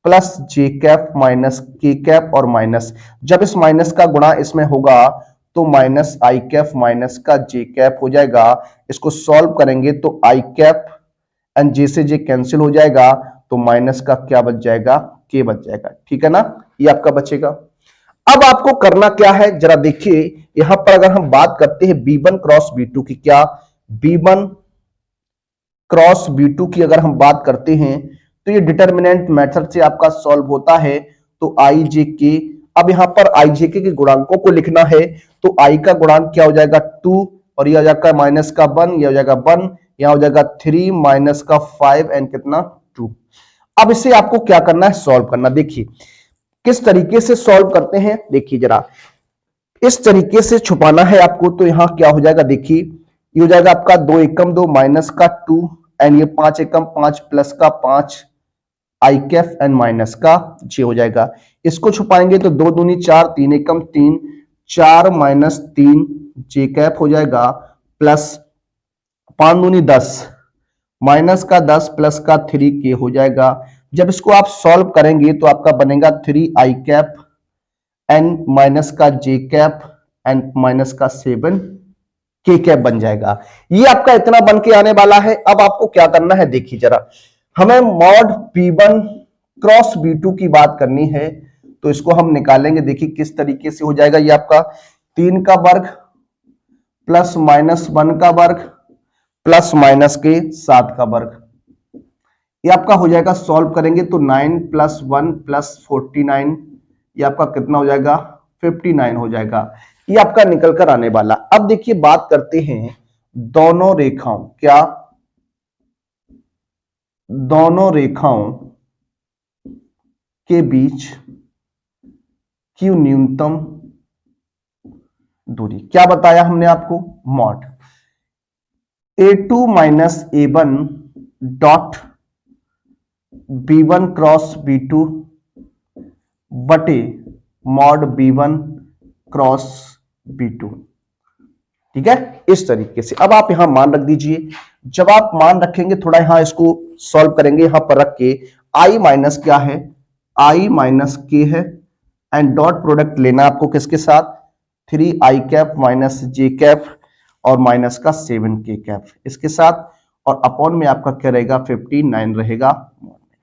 Speaker 1: plus J cap minus के कैप, और माइनस जब इस माइनस का गुणा इसमें होगा तो माइनस आई कैप माइनस का जे कैप हो जाएगा। इसको सॉल्व करेंगे तो आई कैप एंड जे से जे कैंसिल हो जाएगा तो माइनस का क्या बच जाएगा, के बच जाएगा। ठीक है ना, ये आपका बचेगा। अब आपको करना क्या है जरा देखिए, यहां पर अगर हम बात करते हैं b1 क्रॉस b2 की, क्या b1 क्रॉस b2 की अगर हम बात करते हैं तो ये डिटर्मिनेंट मेथड से आपका सॉल्व होता है। तो आई जे के, अब यहां पर आई जे के गुणांकों को लिखना है तो आई का गुणांक क्या हो जाएगा 2, और यह हो जाएगा माइनस का 1, यह हो जाएगा 1, यहां हो जाएगा 3 माइनस का 5 एंड कितना 2। अब इसे आपको क्या करना है, सॉल्व करना। देखिए किस तरीके से सॉल्व करते हैं, देखिए जरा इस तरीके से छुपाना है आपको। तो यहां क्या हो जाएगा, देखिए ये हो जाएगा आपका 2 एकम 2 माइनस का 2 एंड ये 5 एकम 5 प्लस का 5 आई कैफ एंड माइनस का जे हो जाएगा। इसको छुपाएंगे तो 2 दूनी 4, 3 एकम 3, 4 माइनस 3 जे कैप हो जाएगा, प्लस 5 दूनी 10 माइनस का 10 प्लस का 3k हो जाएगा। जब इसको आप सॉल्व करेंगे तो आपका बनेगा 3i कैप एन माइनस का j कैप एन माइनस का 7k कैप बन जाएगा। ये आपका इतना बन के आने वाला है। अब आपको क्या करना है, देखिए जरा, हमें मॉड b1 क्रॉस b2 की बात करनी है, तो इसको हम निकालेंगे। देखिए किस तरीके से हो जाएगा। ये आपका 3 का वर्ग प्लस माइनस 1 का वर्ग प्लस माइनस के 7 का वर्ग, ये आपका हो जाएगा। सॉल्व करेंगे तो 9 प्लस 1 प्लस 49, ये आपका कितना हो जाएगा, 59 हो जाएगा। ये आपका निकल कर आने वाला। अब देखिए बात करते हैं दोनों रेखाओं, क्या दोनों रेखाओं के बीच की न्यूनतम दूरी। क्या बताया हमने आपको, mod a2 minus a1 dot b1 cross b2 बटे मॉड b1 क्रॉस b2। ठीक है, इस तरीके से। अब आप यहां मान रख दीजिए। जब आप मान रखेंगे, थोड़ा यहां इसको सॉल्व करेंगे, यहां पर रख के i माइनस क्या है, i माइनस k है, एंड डॉट प्रोडक्ट लेना आपको किसके साथ, 3i cap minus j cap और माइनस का 7k कैप इसके साथ, और अपॉन में आपका क्या रहेगा, 59 रहेगा।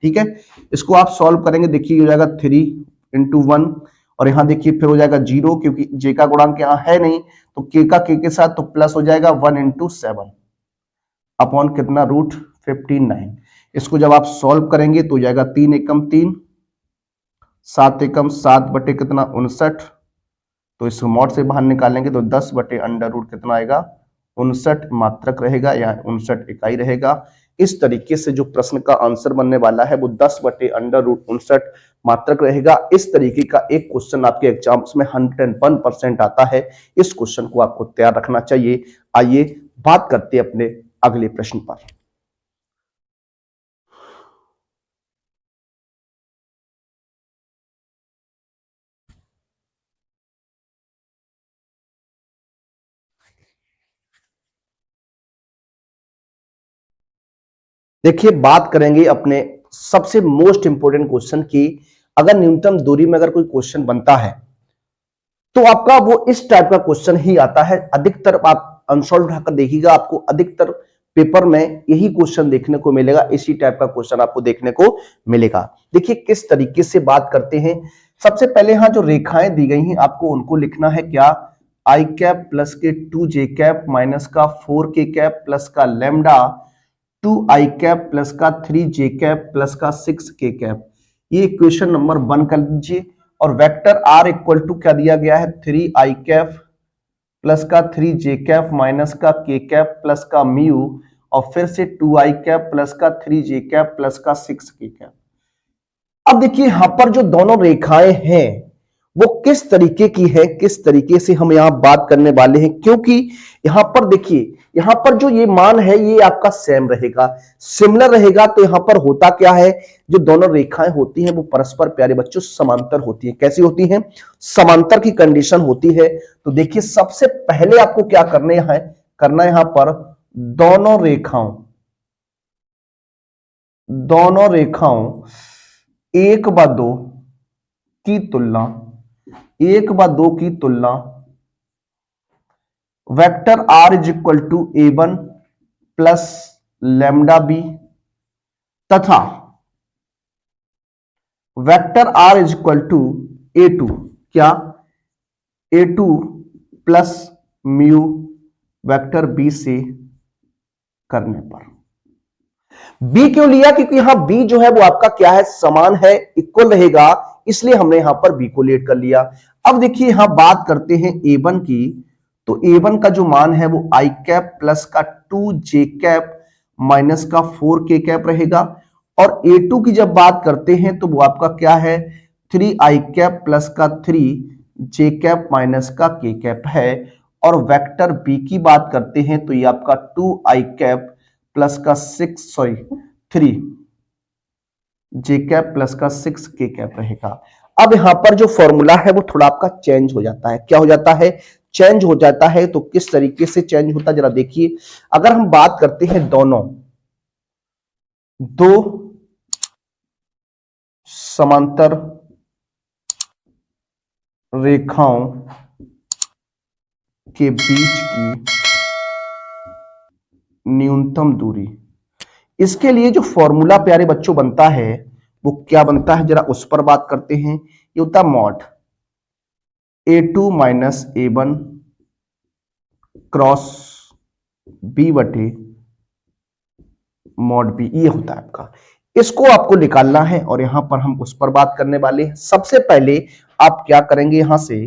Speaker 1: ठीक है, इसको आप सॉल्व करेंगे। देखिए हो जाएगा 3 इंटू 1, और यहां देखिए फिर हो जाएगा 0, क्योंकि j का गुणांक यहां है नहीं, तो k का k के साथ तो प्लस हो जाएगा 1 इंटू 7 अपॉन कितना, रूट 59। इसको जब आप सॉल्व करेंगे तो हो जाएगा 3 एकम 3, 7 एकम 7 बटे कितना 59, तो इस मॉड से बाहर निकालेंगे तो 10 बटे अंडर रूट कितना आएगा, 59 मात्रक रहेगा या 59 इकाई रहेगा। इस तरीके से जो प्रश्न का आंसर बनने वाला है वो 10 बटे अंडर रूट 59 मात्रक रहेगा। इस तरीके का एक क्वेश्चन आपके एग्जाम्स में 101% आता है। इस क्वेश्चन को आपको तैयार रखना चाहिए। आइए बात करते हैं अपने अगले प्रश्न पर। देखिए बात करेंगे अपने सबसे मोस्ट इंपोर्टेंट क्वेश्चन की। अगर न्यूनतम दूरी में अगर कोई क्वेश्चन बनता है तो आपका वो इस टाइप का क्वेश्चन ही आता है। अधिकतर आप आंसर उठाकर देखिएगा, आपको अधिकतर पेपर में यही क्वेश्चन देखने को मिलेगा, इसी टाइप का क्वेश्चन आपको देखने को मिलेगा। देखिए किस तरीके से बात करते हैं। सबसे पहले यहां जो रेखाएं दी गई हैं आपको उनको लिखना है, क्या, आई कैप प्लस के 2j कैप माइनस का 4k कैप प्लस का लेमडा 2i कैप प्लस का 3j कैप प्लस का 6k कैप। ये इक्वेशन नंबर 1 कर लीजिए। और वेक्टर r इक्वल टू क्या दिया गया है, 3i कैप प्लस का 3j कैप माइनस का k कैप प्लस का म्यू, और फिर से 2i कैप प्लस का 3j कैप प्लस का 6k कैप। अब देखिए यहां पर जो दोनों रेखाएं हैं वो किस तरीके की है, किस तरीके से हम यहां बात करने वाले हैं, क्योंकि यहां पर देखिए, यहां पर जो ये मान है ये आपका सेम रहेगा, सिमिलर रहेगा। तो यहां पर होता क्या है, जो दोनों रेखाएं होती हैं वो परस्पर, प्यारे बच्चों, समांतर होती है। कैसी होती हैं, समांतर की कंडीशन होती है। तो देखिए सबसे पहले आपको क्या करना है, यहां पर दोनों रेखाओं 1/2 की तुलना, 1/2 की तुलना vector r is equal to a1 plus lambda B तथा vector r is equal to a2, क्या, a2 plus mu vector b से करने पर। b क्यों लिया, क्योंकि यहां b जो है वो आपका क्या है, समान है, इक्वल रहेगा, इसलिए हमने यहां पर b को लेट कर लिया। अब देखिए यहां बात करते हैं a1 की, तो a1 का जो मान है वो i कैप प्लस का 2j कैप माइनस का 4k कैप रहेगा। और a2 की जब बात करते हैं तो वो आपका क्या है, 3i कैप प्लस का 3j कैप माइनस का k कैप है। और वेक्टर b की बात करते हैं तो ये आपका 2i कैप प्लस का 3j कैप प्लस का 6k कैप रहेगा। अब यहां पर जो फॉर्मूला है वो थोड़ा आपका चेंज हो जाता है। क्या हो जाता है, चेंज हो जाता है। तो किस तरीके से चेंज होता है जरा देखिए। अगर हम बात करते हैं दो समांतर रेखाओं के बीच की न्यूनतम दूरी। इसके लिए जो फॉर्मूला प्यारे बच्चों बनता है वो क्या बनता है, जरा उस पर बात करते हैं। ये होता है mod A2 minus A1 cross B बटे मॉड बी, ये होता है आपका। इसको आपको निकालना है और यहां पर हम उस पर बात करने वाले हैं। सबसे पहले आप क्या करेंगे, यहां से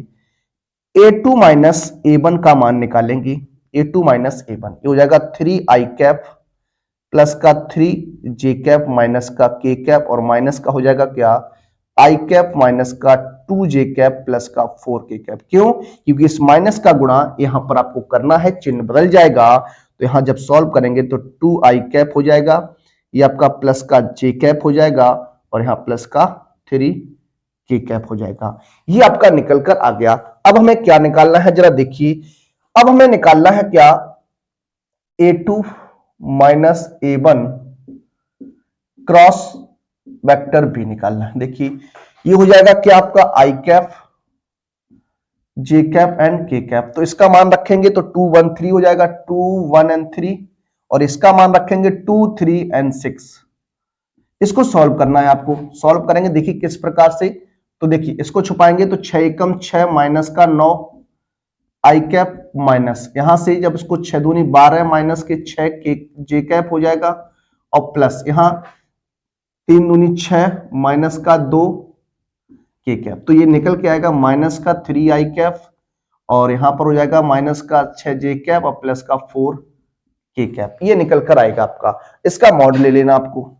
Speaker 1: A2 माइनस A1 का मान निकालेंगे। A2 माइनस A1 ये हो जाएगा 3i कैप प्लस का 3j कैप माइनस का k कैप और माइनस का हो जाएगा क्या, i कैप माइनस का 2j कैप प्लस का 4k कैप। क्यों, क्योंकि इस माइनस का गुणा यहां पर आपको करना है, चिन्ह बदल जाएगा। तो यहां जब सॉल्व करेंगे तो 2i कैप हो जाएगा, ये आपका प्लस का j कैप हो जाएगा और यहां प्लस का 3k कैप हो जाएगा। ये आपका निकल कर आ गया। अब हमें क्या निकालना है जरा देखिए, अब हमें निकालना है क्या, A2 minus A1 cross vector B निकालना है। देखिए ये हो जाएगा क्या आपका आई कैप जे कैप एंड के कैप। तो इसका मान रखेंगे तो 2 1 3 हो जाएगा, 2 1 एंड 3, और इसका मान रखेंगे 2 3 एंड 6। इसको सॉल्व करना है आपको। सॉल्व करेंगे देखिए किस प्रकार से, तो देखिए इसको छुपाएंगे तो 6 एकम 6 माइनस का 9 आई कैप माइनस, यहां से जब इसको 6 दूनी 12 माइनस के 6 के जे कैप हो जाएगा और प्लस यहां 3 दूनी 6 माइनस का 2 के कैप। तो ये निकल के आएगा माइनस का 3i कैप और यहां पर हो जाएगा माइनस का 6j कैप और प्लस का 4k कैप। ये निकल कर आएगा आपका। इसका मॉड ले लेना आपको,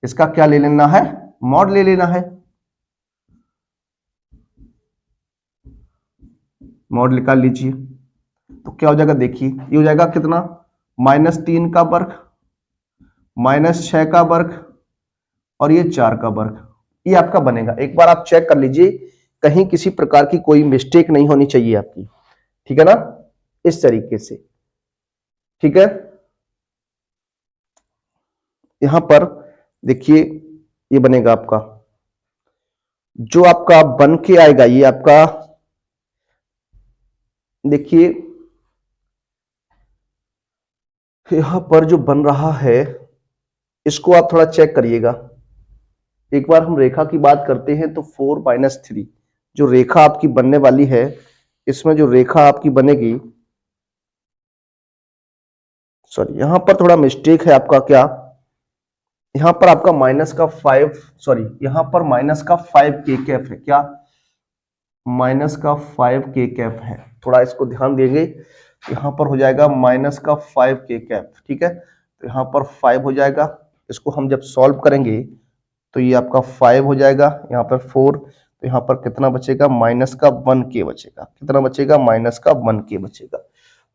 Speaker 1: इसका क्या ले लेना है, मॉड ले लेना है। मॉड निकाल लीजिए तो क्या हो जाएगा, देखिए ये हो जाएगा कितना, -3 का वर्ग -6 का वर्ग और ये 4 का वर्ग। ये आपका बनेगा। एक बार आप चेक कर लीजिए कहीं किसी प्रकार की कोई मिस्टेक नहीं होनी चाहिए आपकी, ठीक है ना, इस तरीके से, ठीक है। यहां पर देखिए ये बनेगा आपका, जो आपका बन के आएगा ये आपका, देखिए यहां पर जो बन रहा है इसको आप थोड़ा चेक करिएगा। एक बार हम रेखा की बात करते हैं तो 4 - 3 जो रेखा आपकी बनने वाली है, इसमें जो रेखा आपकी बनेगी, सॉरी यहां पर थोड़ा मिस्टेक है आपका, क्या यहां पर आपका माइनस का 5, सॉरी यहां पर माइनस का 5k कैप है, क्या माइनस का 5k कैप है, थोड़ा इसको ध्यान देंगे। यहां पर हो जाएगा माइनस का 5k कैप, ठीक है। तो यहां पर 5 हो जाएगा, इसको हम जब सॉल्व करेंगे तो ये आपका 5 हो जाएगा, यहाँ पर 4, तो यहाँ पर कितना बचेगा, माइनस का 1k बचेगा। कितना बचेगा, माइनस का 1k बचेगा।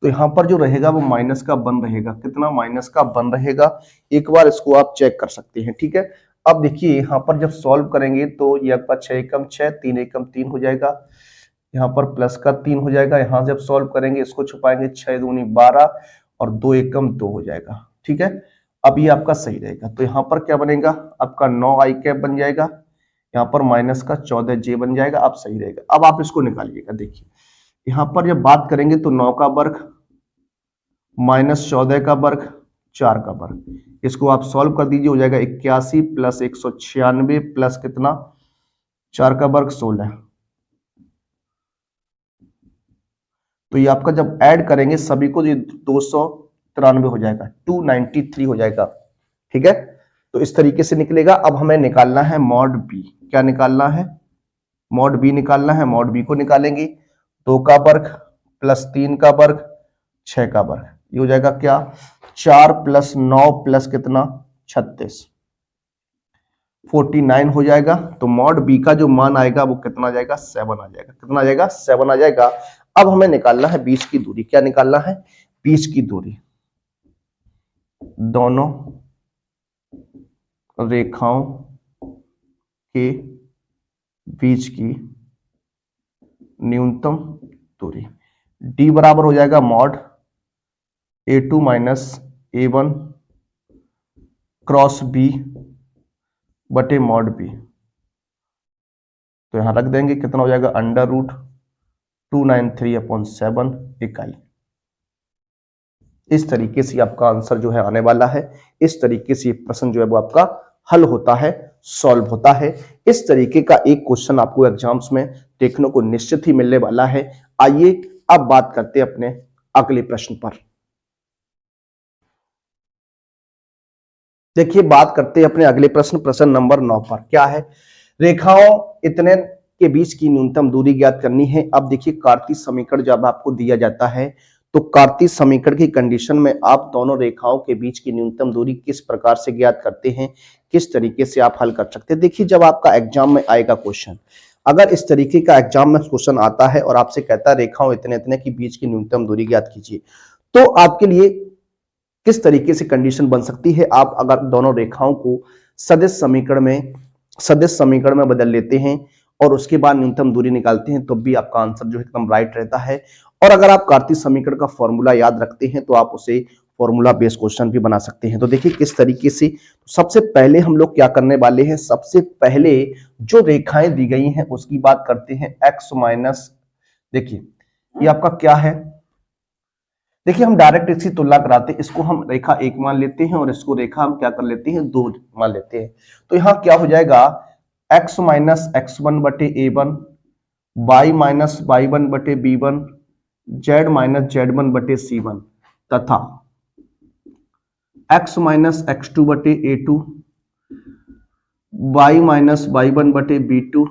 Speaker 1: तो यहाँ पर जो रहेगा वो माइनस का 1 रहेगा। कितना, माइनस का 1 रहेगा। एक बार इसको आप चेक कर सकते हैं, ठीक है। अब देखिए यहाँ पर जब सॉल्व करेंगे तो ये आपका 6 एकम 6 3 एकम 3 हो जाएगा, यहाँ पर प्लस का 3 हो जाएगा। यहाँ जब सॉल्व करेंगे इसको छुपाएंगे, 6 दूनी 12 और 2 एकम 2 हो जाएगा, ठीक है। अब ये आपका सही रहेगा। तो यहाँ पर क्या बनेगा, आपका 9 आई कैप बन जाएगा, यहाँ पर माइनस का 14 जे बन जाएगा। अब सही रहेगा। अब आप इसको निकालिएगा। देखिए यहाँ पर जब बात करेंगे तो 9 का वर्ग -14 का वर्ग 4 का वर्ग, इसको आप सॉल्व कर दीजिए, हो जाएगा 81 प्लस 196 प्लस कितना, 4 का वर्ग 16। तो ये आपका जब ऐड करेंगे सभी को, ये 293 हो जाएगा, 293 हो जाएगा, ठीक है। तो इस तरीके से निकलेगा। अब हमें निकालना है मॉड बी। क्या निकालना है, मॉड बी निकालना है। मॉड बी को निकालेंगे, 2 का वर्ग प्लस 3 का वर्ग 6 का वर्ग, ये हो जाएगा क्या, 4 प्लस 9 प्लस कितना, 36, 49 हो जाएगा। तो मॉड बी का जो मान आएगा वो कितना आ जाएगा, 7 आ जाएगा। कितना आ जाएगा, 7 आ जाएगा। अब हमें निकालना है बीच की दूरी। क्या निकालना है, बीच की दूरी, दोनों रेखाओं के बीच की न्यूनतम दूरी। डी बराबर हो जाएगा mod A2 minus A1 cross b बटे मॉड बी, तो यहां रख देंगे, कितना हो जाएगा अंडर रूट 293/7 इकाई। इस तरीके से आपका आंसर जो है आने वाला है। इस तरीके से प्रश्न जो है वो आपका हल होता है, सॉल्व होता है। इस तरीके का एक क्वेश्चन आपको एग्जाम्स में देखने को निश्चित ही मिलने वाला है। आइए अब बात करते हैं अपने अगले प्रश्न पर। देखिए बात करते हैं अपने अगले प्रश्न, प्रश्न नंबर 9 पर। क्या है, रेखाओं इतने के बीच की न्यूनतम दूरी ज्ञात करनी है। अब देखिए कार्तीय समीकरण जब आपको दिया जाता है तो कार्तीय समीकरण की कंडीशन में आप दोनों रेखाओं के बीच की न्यूनतम दूरी किस प्रकार से ज्ञात करते हैं, किस तरीके से आप हल कर सकते हैं। देखिए जब आपका एग्जाम में आएगा क्वेश्चन, अगर इस तरीके का एग्जाम में क्वेश्चन आता है और आपसे कहता है रेखाओं इतने इतने के बीच की न्यूनतम दूरी ज्ञात कीजिए, तो आपके लिए किस तरीके से कंडीशन बन सकती है। आप अगर दोनों रेखाओं को सदिश समीकरण में बदल लेते हैं और उसके बाद न्यूनतम दूरी निकालते हैं तो भी आपका आंसर जो है एकदम राइट रहता है। और अगर आप कार्तीय समीकरण का फॉर्मूला याद रखते हैं तो आप उसे फॉर्मूला बेस्ड क्वेश्चन भी बना सकते हैं। तो देखिए किस तरीके से, सबसे पहले हम लोग क्या करने वाले हैं, सबसे पहले जो रेखाएं दी गई हैं उसकी बात करते हैं एक्स माइनस, देखिए ये आपका क्या है, देखिए हम डायरेक्ट इसकी तुलना कराते हैं, इसको हम रेखा 1 मान लेते हैं और इसको रेखा हम क्या कर लेते हैं 2 मान लेते हैं। तो यहां क्या हो जाएगा x माइनस x1 बटे a1, y माइनस y1 बटे b1, z माइनस z1 बटे c1 तथा x माइनस x2 बटे a2, y माइनस y1 बटे b2,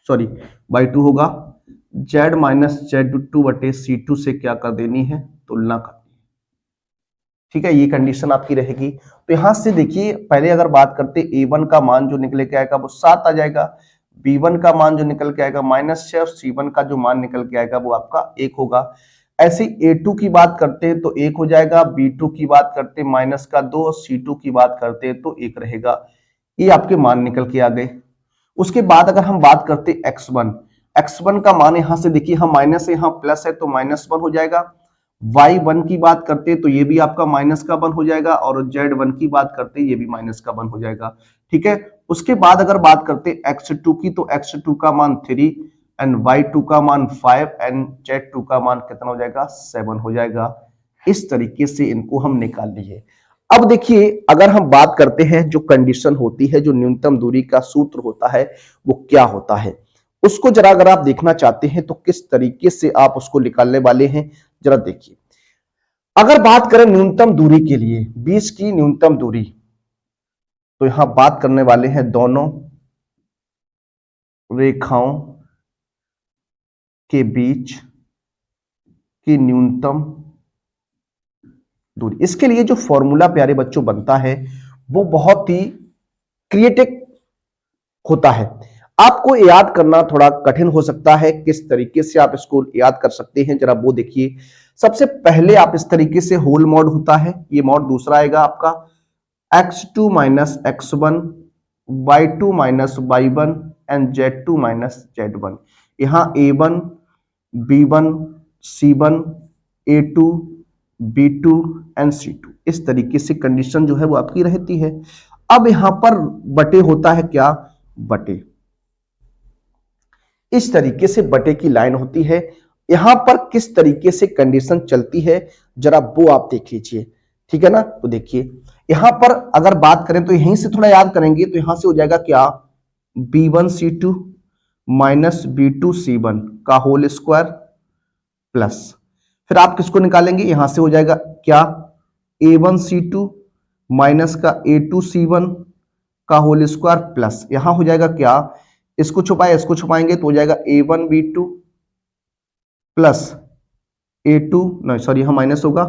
Speaker 1: सॉरी y2 होगा, z माइनस z2 बटे c2 से क्या कर देनी है, तुलना कर। ठीक है, ये कंडीशन आपकी रहेगी। तो यहां से देखिए पहले अगर बात करते a1 का मान जो निकल के आएगा वो 7 आ जाएगा, b1 का मान जो निकल के आएगा -6 और c1 का जो मान निकल के आएगा वो आपका 1 होगा। ऐसे a2 की बात करते हैं तो 1 हो जाएगा, b2 की बात करते हैं -2 और c2 की बात करते हैं तो 1 रहेगा। ये आपके मान निकल के आ गए। उसके बाद अगर हम बात करते हैं x1 का मान यहां से देखिए हम माइनस है, यहां प्लस है तो -1 हो जाएगा। y1 की बात करते हैं तो ये भी आपका माइनस का 1 हो जाएगा और z1 की बात करते हैं ये भी माइनस का 1 हो जाएगा। ठीक है, उसके बाद अगर बात करते हैं x2 की तो x2 का मान 3 एंड y2 का मान 5 एंड z2 का मान कितना हो जाएगा 7 हो जाएगा। इस तरीके से इनको हम निकाल लिए। अब देखिए अगर हम बात करते हैं जो कंडीशन होती है, जो न्यूनतम दूरी का सूत्र होता है वो क्या होता है, उसको जरा अगर आप देखना चाहते हैं तो किस तरीके से आप उसको निकालने वाले हैं जरा देखिए। अगर बात करें न्यूनतम दूरी के लिए, बीच की न्यूनतम दूरी, तो यहां बात करने वाले हैं दोनों रेखाओं के बीच की न्यूनतम दूरी। इसके लिए जो फॉर्मूला प्यारे बच्चों बनता है वो बहुत ही क्रिएटिव होता है। आपको याद करना थोड़ा कठिन हो सकता है, किस तरीके से आप इसको याद कर सकते हैं जरा वो देखिए। सबसे पहले आप इस तरीके से होल मॉड होता है, ये मॉड दूसरा आएगा आपका x2 minus x1, y2 minus y1 and z2 minus z1। यहां a1 b1 c1 a2 b2 and c2, इस तरीके से कंडीशन जो है वो आपकी रहती है। अब यहां पर बटे होता है क्या, बटे, इस तरीके से बटे की लाइन होती है। यहां पर किस तरीके से कंडीशन चलती है जरा वो आप देख लीजिए। ठीक है ना, तो देखिए यहां पर अगर बात करें तो यहीं से थोड़ा याद करेंगे तो यहां से हो जाएगा क्या b1 c2 minus b2 c1 का होल स्क्वायर प्लस, फिर आप किसको निकालेंगे, यहां से हो जाएगा क्या a1 c2 माइनस का a2 c1 का होल स्क्वायर प्लस, यहां हो जाएगा क्या, इसको छुपाए इसको छुपाएंगे तो हो जाएगा a1 b2 प्लस a2, नहीं सॉरी यहां माइनस होगा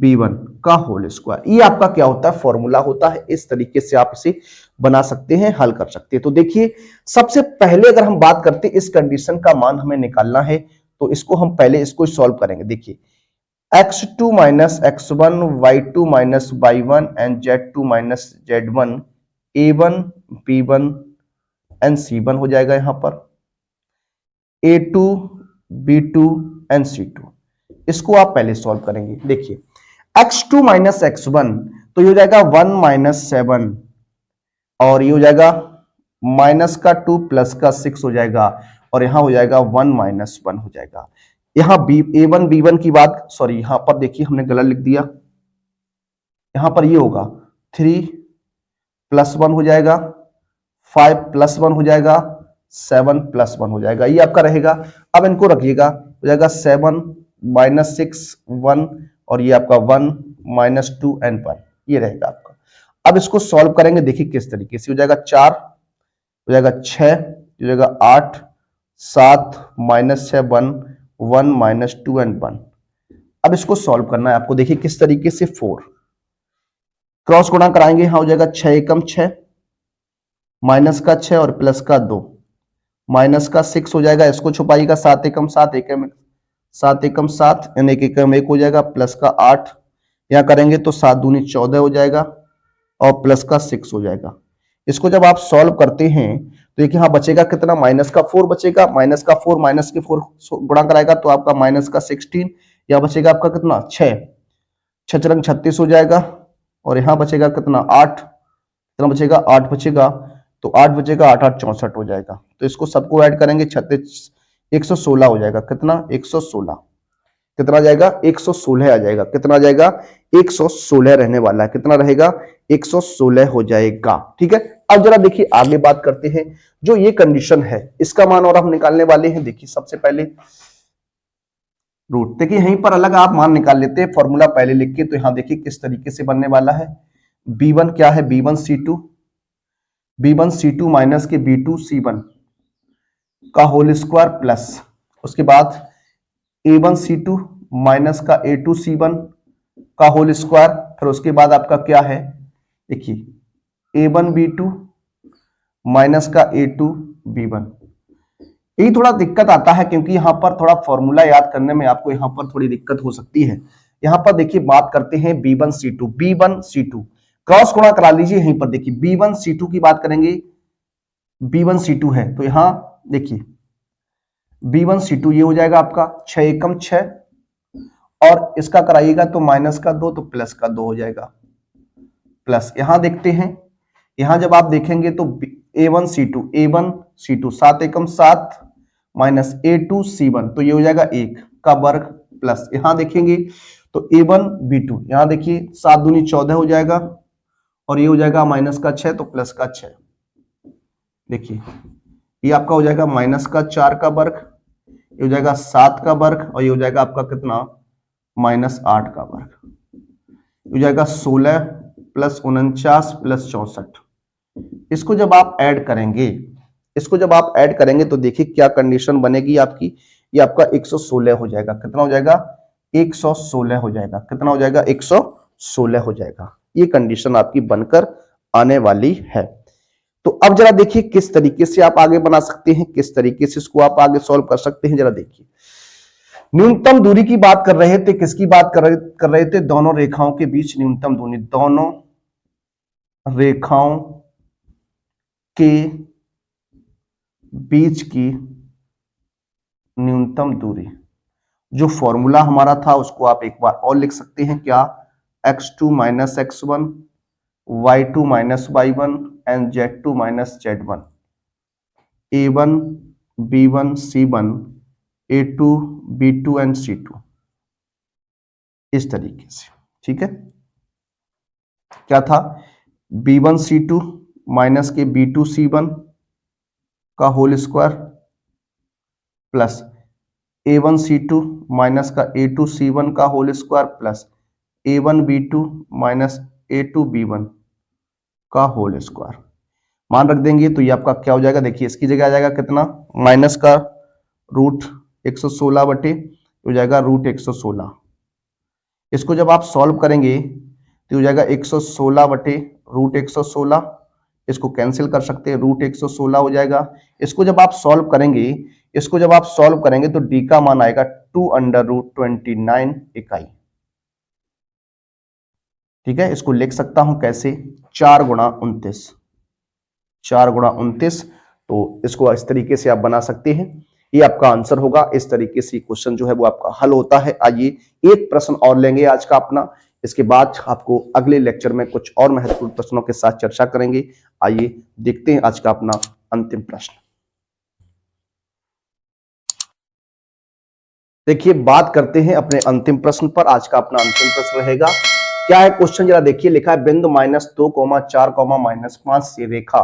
Speaker 1: b1 का होल स्क्वायर। ये आपका क्या होता है, फॉर्मूला होता है। इस तरीके से आप इसे बना सकते हैं, हल कर सकते हैं। तो देखिए सबसे पहले अगर हम बात करते हैं इस कंडीशन का मान हमें निकालना है तो इसको हम पहले इसको सॉल्व करेंगे। देखिए x2 minus x1, y2 minus y1 and z2 minus z1, a1 b1 and c1 हो जाएगा यहां पर a2 b2 एंड c2। इसको आप पहले सॉल्व करेंगे। देखिए x2 माइनस x1, तो ये हो जाएगा 1 माइनस 7 और ये हो जाएगा माइनस का 2 प्लस का 6 हो जाएगा और यहां हो जाएगा 1 माइनस 1 हो जाएगा। यहां A1 B1 की बात, सॉरी यहां पर देखिए हमने गलत लिख दिया, यहां पर ये होगा 3 प्लस 1 हो जाएगा, 5 प्लस 1 हो जाएगा, 7 प्लस 1 हो जाएगा, ये आपका रहेगा। अब इनको रखिएगा, हो जाएगा 7 माइनस 6 1 और ये आपका 1 माइनस 2 एंड 1, ये रहेगा आपका। अब इसको सॉल्व करेंगे, देखिए किस तरीके से हो जाएगा। 4 हो जाएगा, 6 हो जाएगा, 8 7 माइनस 6 1 1 माइनस 2 एंड 1। अब इसको सॉल्व करना है आपको, देखिए किस तरीके से। 4 क्रॉस गुणा कराएंगे, यहां हो जाएगा 6 एकम 6 माइनस का 6 और प्लस का 2 माइनस का 6 हो जाएगा, इसको छुपाइएगा, 7 एकम 7 एकम 7 एकम 7 यानी 1 एकम 1 हो जाएगा, प्लस का 8 यहां करेंगे तो 7 दूनी 14 हो जाएगा और प्लस का 6 हो जाएगा। इसको जब आप सॉल्व करते हैं तो देखिए यहां बचेगा कितना, माइनस का 4 बचेगा, माइनस का 4 माइनस के 4 गुणा कराएगा तो आपका माइनस का 16, यहां बचेगा आपका कितना 6 6 36 हो जाएगा और यहां बचेगा कितना 8, कितना बचेगा 8 बचेगा, तो 8 बचेगा 8 8 64 हो जाएगा। तो इसको सबको ऐड करेंगे 36 116 हो जाएगा, कितना 116, कितना आ जाएगा 116 आ जाएगा, कितना आ जाएगा 116 रहने वाला है, कितना रहेगा 116 हो जाएगा। ठीक है, अब जरा देखिए आगे बात करते हैं, जो ये कंडीशन है इसका मान और हम निकालने वाले हैं। देखिए सबसे पहले रूट, देखिए यहीं पर अलग आप मान निकाल लेते हैं फॉर्मूला पहले लिख के, तो यहां देखिए किस तरीके से बनने वाला है। B1 क्या है, B1 C2 माइनस के B2 C1 का होल स्क्वायर प्लस उसके बाद A1 C2 माइनस का A2 C1 का होल स्क्वायर, फिर उसके बाद आपका क्या है, देखिए A1 B2 माइनस का A2 B1। यही थोड़ा दिक्कत आता है क्योंकि यहां पर थोड़ा फॉर्मूला याद करने में आपको यहां पर थोड़ी दिक्कत हो सकती है। यहां पर देखिए बात करते हैं B1 C2 क्रॉस गुणा करा लीजिए, यहीं पर देखिए B1 C2 की बात करेंगे, B1 C2 है तो यहां देखिए B1 C2 ये हो जाएगा आपका 6 एकम 6 और इसका कराइएगा तो माइनस का 2 तो प्लस का 2 हो जाएगा, प्लस यहां देखते हैं, यहां जब आप देखेंगे तो A1 C2 7 एकम 7 माइनस A2 C1 तो ये हो जाएगा 1 का वर्ग, प्लस यहां देखेंगे तो A1 B2 यहां देखिए 7 दूनी 14 हो जाएगा और ये हो जाएगा माइनस का 6 तो प्लस का 6, देखिए ये आपका हो जाएगा माइनस का 4 का वर्ग, ये हो जाएगा 7 का वर्ग और ये हो जाएगा आपका कितना माइनस 8 का वर्ग, हो जाएगा 16 प्लस 49 प्लस 64। इसको जब आप ऐड करेंगे तो देखिए क्या कंडीशन बनेगी आपकी, ये आपका 116 हो जाएगा, कितना हो जाएगा 116 हो जाएगा, कितना हो जाएगा 116 हो जाएगा, ये कंडीशन आपकी बनकर आने वाली है। तो अब जरा देखिए किस तरीके से आप आगे बना सकते हैं, किस तरीके से इसको आप आगे सॉल्व कर सकते हैं। जरा देखिए न्यूनतम दूरी की बात कर रहे थे, किसकी बात कर रहे थे, दोनों रेखाओं के बीच न्यूनतम दूरी, दोनों रेखाओं के बीच की न्यूनतम दूरी। जो फॉर्मूला हमारा था उसको आप एक बार और लिख सकते हैं, क्या x2 minus x1 y2 minus y1 and z2 minus z1, A1 B1 C1 A2 B2 and C2, इस तरीके से। ठीक है, क्या था B1 C2 माइनस के B2 C1 का whole square plus A1 C2 minus का A2 C1 का whole square plus A1 B2 minus A2 B1 का होल स्क्वायर, मान रख देंगे तो ये आपका क्या हो जाएगा, देखिए इसकी जगह आ जाएगा कितना माइनस का रूट 116 बटे हो जाएगा रूट 116। इसको जब आप सॉल्व करेंगे तो हो जाएगा 116 बटे रूट 116, इसको कैंसिल कर सकते हैं, रूट 116 हो जाएगा। इसको जब आप सॉल्व करेंगे तो डी का मान आएगा 2√29 इकाई। ठीक है, इसको लिख सकता हूं कैसे, 4 गुणा 29, तो इसको इस तरीके से आप बना सकते हैं, ये आपका आंसर होगा। इस तरीके से क्वेश्चन जो है वो आपका हल होता है। आइए एक प्रश्न और लेंगे आज का अपना, इसके बाद आपको अगले लेक्चर में कुछ और महत्वपूर्ण प्रश्नों के साथ चर्चा करेंगे। आइए देखते हैं आज का अपना अंतिम प्रश्न। देखिए, बात करते हैं अपने अंतिम प्रश्न पर। आज का अपना अंतिम प्रश्न रहेगा, क्या है क्वेश्चन जरा देखिए। लिखा है बिंदु -2, 4, -5 से रेखा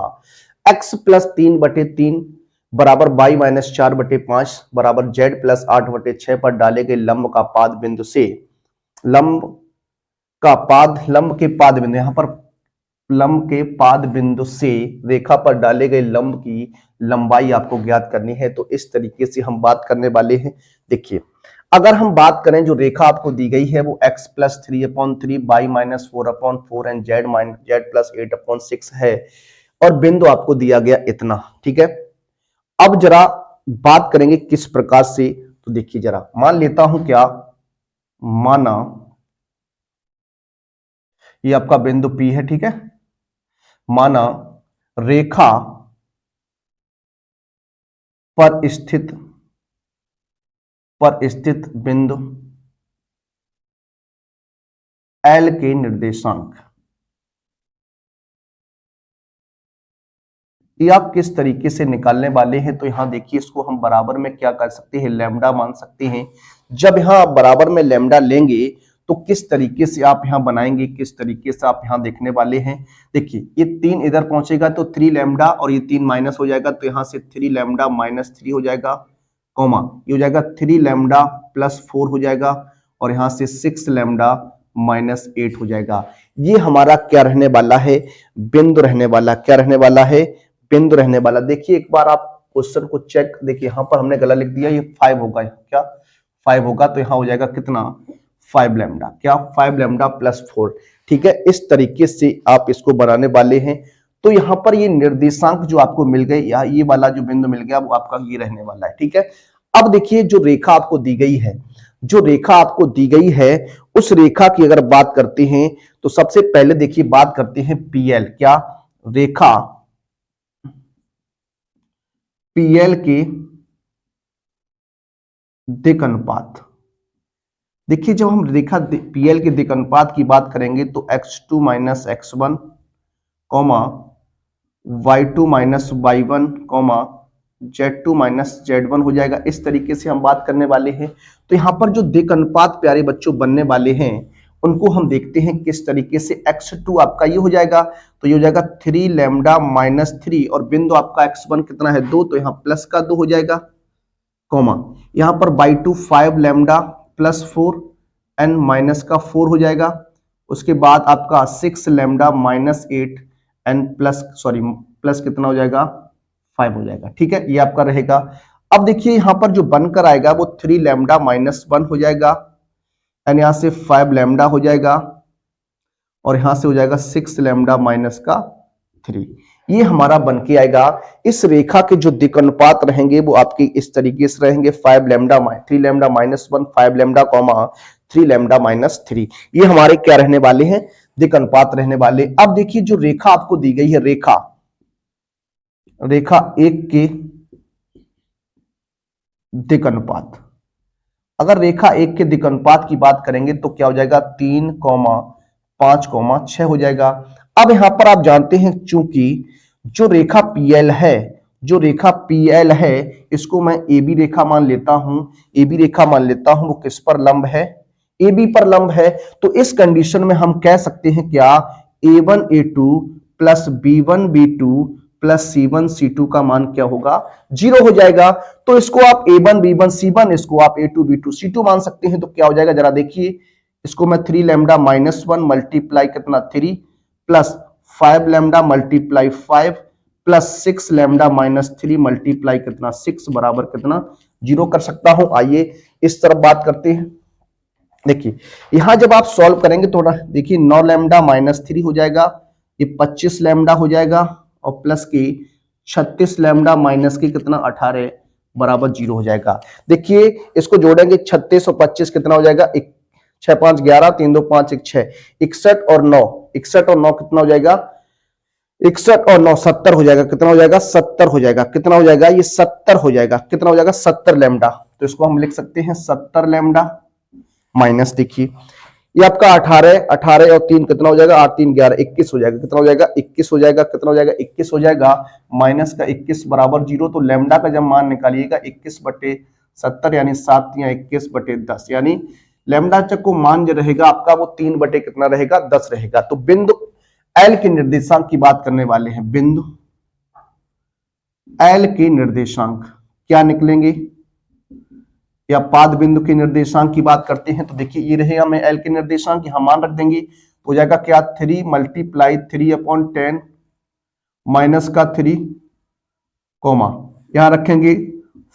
Speaker 1: x + 3/3 बराबर y - 4/5 बराबर z + 8/6 पर डाले गए लंब का पाद बिंदु से लंब के पाद बिंदु, यहां पर लंब के पाद बिंदु से रेखा पर डाले गए लंब की लंबाई आपको ज्ञात करनी है। तो इस तरीके से हम बात करने वाले हैं। देखिए, अगर हम बात करें जो रेखा आपको दी गई है वो x + 3/3 y - 4/4 एंड z + 8/6 है और बिंदु आपको दिया गया इतना, ठीक है। अब जरा बात करेंगे किस प्रकार से, तो देखिए जरा मान लेता हूं, क्या माना ये आपका बिंदु P है, ठीक है। माना रेखा पर स्थित बिंदु L के निर्देशांक, ये आप किस तरीके से निकालने वाले हैं। तो यहां देखिए, इसको हम बराबर में क्या कर सकते हैं, लैम्डा मान सकते हैं। जब यहां आप बराबर में लैम्डा लेंगे तो किस तरीके से आप यहां बनाएंगे, किस तरीके से आप यहां देखने वाले हैं। देखिए, ये 3 इधर पहुंचेगा तो 3 लैम्डा और ये 3 माइनस हो जाएगा, तो यहां से 3 लैम्डा -3 हो जाएगा, कॉमा ये हो जाएगा 3 लैम्डा +4 हो जाएगा और यहां से 6 लैम्डा -8 हो जाएगा। ये हमारा क्या रहने वाला है, बिंदु रहने वाला। क्या रहने वाला है, बिंदु रहने वाला। देखिए एक बार आप क्वेश्चन को चेक, देखिए यहां पर हमने गलत लिख दिया, ये 5 होगा, क्या 5 होगा, तो यहां हो जाएगा कितना 5 लैम्डा, क्या 5 लैम्डा +4, ठीक है। इस तरीके से आप इसको बनाने वाले हैं। तो यहां पर ये निर्देशांक जो आपको मिल गए, या ये वाला जो बिंदु मिल गया वो आपका ये रहने वाला है, ठीक है। अब देखिए, जो रेखा आपको दी गई है, जो रेखा आपको दी गई है उस रेखा की अगर बात करते हैं तो सबसे पहले देखिए बात करते हैं PL, क्या रेखा PL के दिक् अनुपात। देखिए, जब हम रेखा PL के दिक् अनुपात की बात करेंगे तो x2 - x1, y2 - y1, z2 - z1 हो जाएगा। इस तरीके से हम बात करने वाले हैं। तो यहां पर जो दिक् अनुपात प्यारे बच्चों बनने वाले हैं उनको हम देखते हैं किस तरीके से। x2 आपका ये हो जाएगा, तो ये हो जाएगा 3 लैम्डा -3 और बिंदु आपका x1 कितना है 2, तो यहां प्लस का 2 हो जाएगा, कॉमा यहां पर y2 5 लैम्डा +4 एन माइनस का 4 हो जाएगा। उसके बाद आपका 6 लैम्डा -8 एन प्लस कितना हो जाएगा 5 हो जाएगा, ठीक है। ये आपका रहेगा। अब देखिए यहां पर जो बनकर आएगा वो 3 लैम्डा -1 हो जाएगा एंड यहां से 5 लैम्डा हो जाएगा और यहां से हो जाएगा 6 लैम्डा -3। ये हमारा बन के आएगा। इस रेखा के जो दिक् अनुपात रहेंगे वो आपके इस तरीके से रहेंगे, 3 लैम्डा -1, 5 लैम्डा, 3 लैम्डा -3। ये हमारे क्या रहने वाले हैं, दिक् अनुपात रहने वाले। अब देखिए, जो रेखा आपको दी गई है, रेखा 1 के दिक् अनुपात, अगर रेखा 1 के दिक् अनुपात की बात करेंगे तो क्या हो जाएगा 3, 5, 6 हो जाएगा। अब यहां पर आप जानते हैं, चूंकि जो रेखा PL है, जो रेखा PL है इसको मैं AB रेखा मान लेता हूं, AB रेखा मान लेता हूं, वो किस पर लंब है, AB पर लंब है। तो इस कंडीशन में हम कह सकते हैं क्या A1 A2 plus B1 B2 plus C1 C2 का मान क्या होगा 0 हो जाएगा। तो इसको आप A1 B1 C1, इसको आप A2 B2 C2 मान सकते हैं। तो क्या हो जाएगा जरा देखिए, इसको मैं 3 लैम्डा -1 मल्टीप्लाई कितना 3 plus 5 lambda multiply 5 plus 6 lambda -3 multiply कितना 6 बराबर कितना 0 कर सकता हूं। आइए इस तरफ बात करते हैं। देखिए यहां जब आप सॉल्व करेंगे तो देखिए 9 लैम्डा -3 हो जाएगा, ये 25 लैम्डा हो जाएगा और प्लस की 36 लैम्डा माइनस की कितना 18 बराबर 0 हो जाएगा। देखिए इसको जोड़ेंगे 36 और 25 कितना हो जाएगा 6 5 11, 3 2 5 1 6, 61 और 9 कितना हो जाएगा 61 और 9 70 हो जाएगा। कितना हो जाएगा 70 हो जाएगा। कितना हो जाएगा ये 70 हो जाएगा। कितना हो जाएगा 70 लैम्डा। तो इसको हम लिख सकते हैं 70 लैम्डा माइनस, देखिए ये आपका 18, 18 और 3 कितना हो जाएगा, 8 3 11, 21 हो जाएगा। कितना हो जाएगा, 21 हो जाएगा। कितना हो जाएगा, 21 हो जाएगा। माइनस का 21 बराबर 0। तो लैम्डा का जब मान निकालिएगा 21/70 यानी 7 या 21/10, यानी लैम्डा चक को मान जो रहेगा आपका वो 3 बटे कितना रहेगा, 10 रहेगा। तो बिंदु एल के निर्देशांक की बात करने वाले हैं। बिंदु एल के निर्देशांक क्या निकलेंगे, या पाद बिंदु के निर्देशांक की बात करते हैं तो देखिए ये रहेगा, मैं एल के निर्देशांक यहां मान रख देंगे तो हो जाएगा क्या, 3 × 3/10 माइनस का 3 कोमा यहां रखेंगे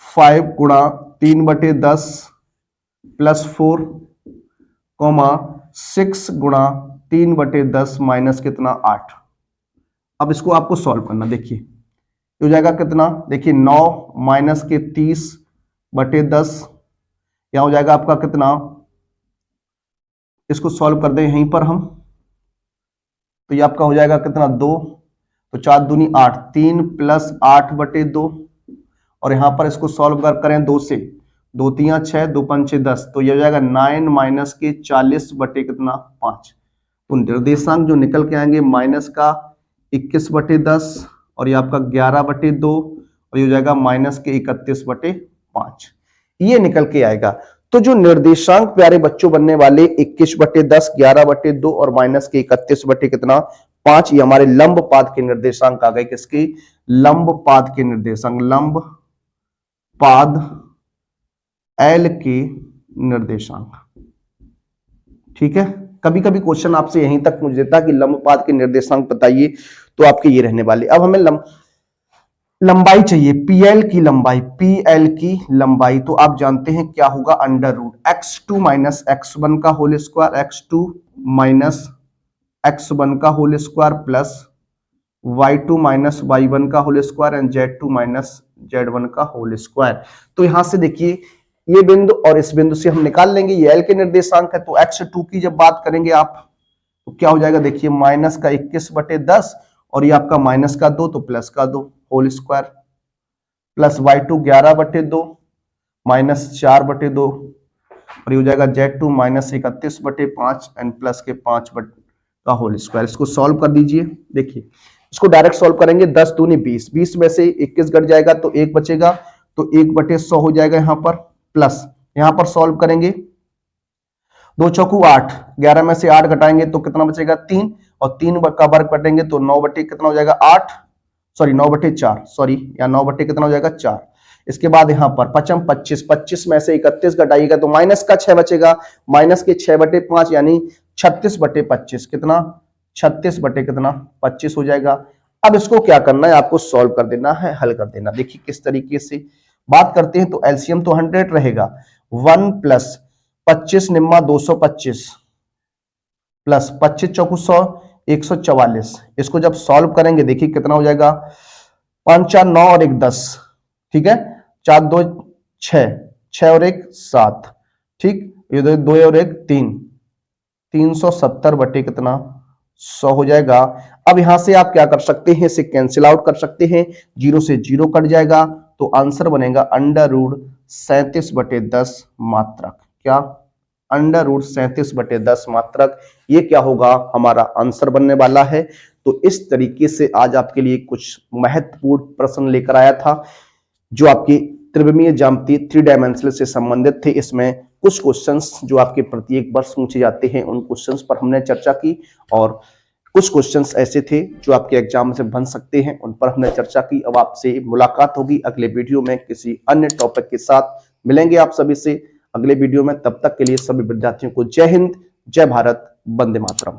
Speaker 1: 5 × 3/10 प्लस 4 कोमा 6 × 3/10 माइनस कितना 8। अब इसको आपको सॉल्व करना, देखिए हो जाएगा कितना, देखिए 9 माइनस के 30/10, यहां हो जाएगा आपका कितना, इसको सॉल्व कर दें यहीं पर हम, तो ये आपका हो जाएगा कितना 2, तो 4 दूनी 8, 3 + 8/2, और यहां पर इसको सॉल्व करें 2 से, 2 3 6, 2 5 10, तो ये हो जाएगा 9 माइनस के 40 बटे कितना 5। तो निर्देशांक जो निकल के आएंगे माइनस का 21/10 और ये आपका 11/2 और ये हो जाएगा माइनस के 31/5, ये निकल के आएगा। तो जो निर्देशांक प्यारे बच्चों बनने वाले 21/10, 11/2 और माइनस के 31/5, ये हमारे लंब पाद के निर्देशांक आ गए। किसके, लंब पाद के निर्देशांक, लंब पाद एल के निर्देशांक। ठीक है, कभी कभी क्वेश्चन आपसे यहीं तक पूछ देता कि लंब पाद के निर्देशांक बताइए, तो आपके ये रहने वाले। अब हमें लंबाई चाहिए, पीएल की लंबाई, पीएल की लंबाई तो आप जानते हैं क्या होगा, √x2 - x1 का होल स्क्वायर, x2 - x1 का whole square plus y2 - y1 का whole square and z2 - z1 का होल स्क्वायर। तो यहां से देखिए ये बिंदु और इस बिंदु से हम निकाल लेंगे, ये एल के निर्देशांक है। तो x2 की जब बात करेंगे आप तो क्या हो जाएगा, देखिए माइनस का 21/10 और ये आपका माइनस का 2 तो प्लस का 2 whole square plus y2 11/2 minus 4/2 और ये हो जाएगा z2 - 31/5 एंड प्लस के 5 का होल स्क्वायर। इसको सॉल्व कर दीजिए, देखिए इसको डायरेक्ट सॉल्व करेंगे, 10 दूनी 20, 20 में से 21 घट जाएगा तो 1 बचेगा, तो 1/100 हो जाएगा यहाँ पर, प्लस यहाँ पर सॉल्व करेंगे 2 चौकू 8, 11 में से 8 घटाएंगे तो कितना बचेगा 3, और 3 का वर्ग कटेंगे तो 9 बटे कितना हो जाएगा 8, सॉरी 9/4, सॉरी या 9 बटे कितना हो जाएगा 4। इसके बाद यहाँ पर 5 25, 25 में से 31 घटाइएगा तो माइनस का 6 बचेगा, माइनस के 6/5 यानी 36/25, कितना 36 बटे कितना 25 हो जाएगा। अब इसको क्या करना है, आपको सॉल्व कर देना है, हल कर देना। देखिए किस तरीके से बात करते हैं, तो एलसीएम तो 100 रहेगा, 1 + 25 निम्मा 225 प्लस 25 चौकू 100, 144। इसको जब सॉल्व करेंगे देखिए कितना हो जाएगा, 5 4 9 और 1 10, ठीक है, 4 2 6, 6 और 1 7, ठीक, ये 2 और 1 3, 370 बटे कितना 100 हो जाएगा। अब यहां से आप क्या कर सकते हैं, इसे कैंसिल आउट कर सकते हैं, 0 से 0 कट जाएगा तो आंसर बनेगा √37/10 मात्रक। क्या, √37/10 मात्रक, ये क्या होगा, हमारा आंसर बनने वाला है। तो इस तरीके से आज आपके लिए कुछ महत्वपूर्ण प्रश्न लेकर आया था जो आपकी त्रिविमीय ज्यामिति 3 डायमेंशनल से संबंधित थे। इसमें कुछ क्वेश्चंस जो आपके प्रत्येक वर्ष पूछे जाते हैं उन क्वेश्चंस पर हमने चर्चा की, और कुछ क्वेश्चंस ऐसे थे जो आपके एग्जाम से बन सकते हैं, उन पर हमने चर्चा की। अब आपसे मुलाकात होगी अगले वीडियो में किसी अन्य टॉपिक के साथ, मिलेंगे आप सभी से अगले वीडियो में। तब तक के लिए सभी विद्यार्थियों को जय हिंद, जय भारत, वंदे मातरम।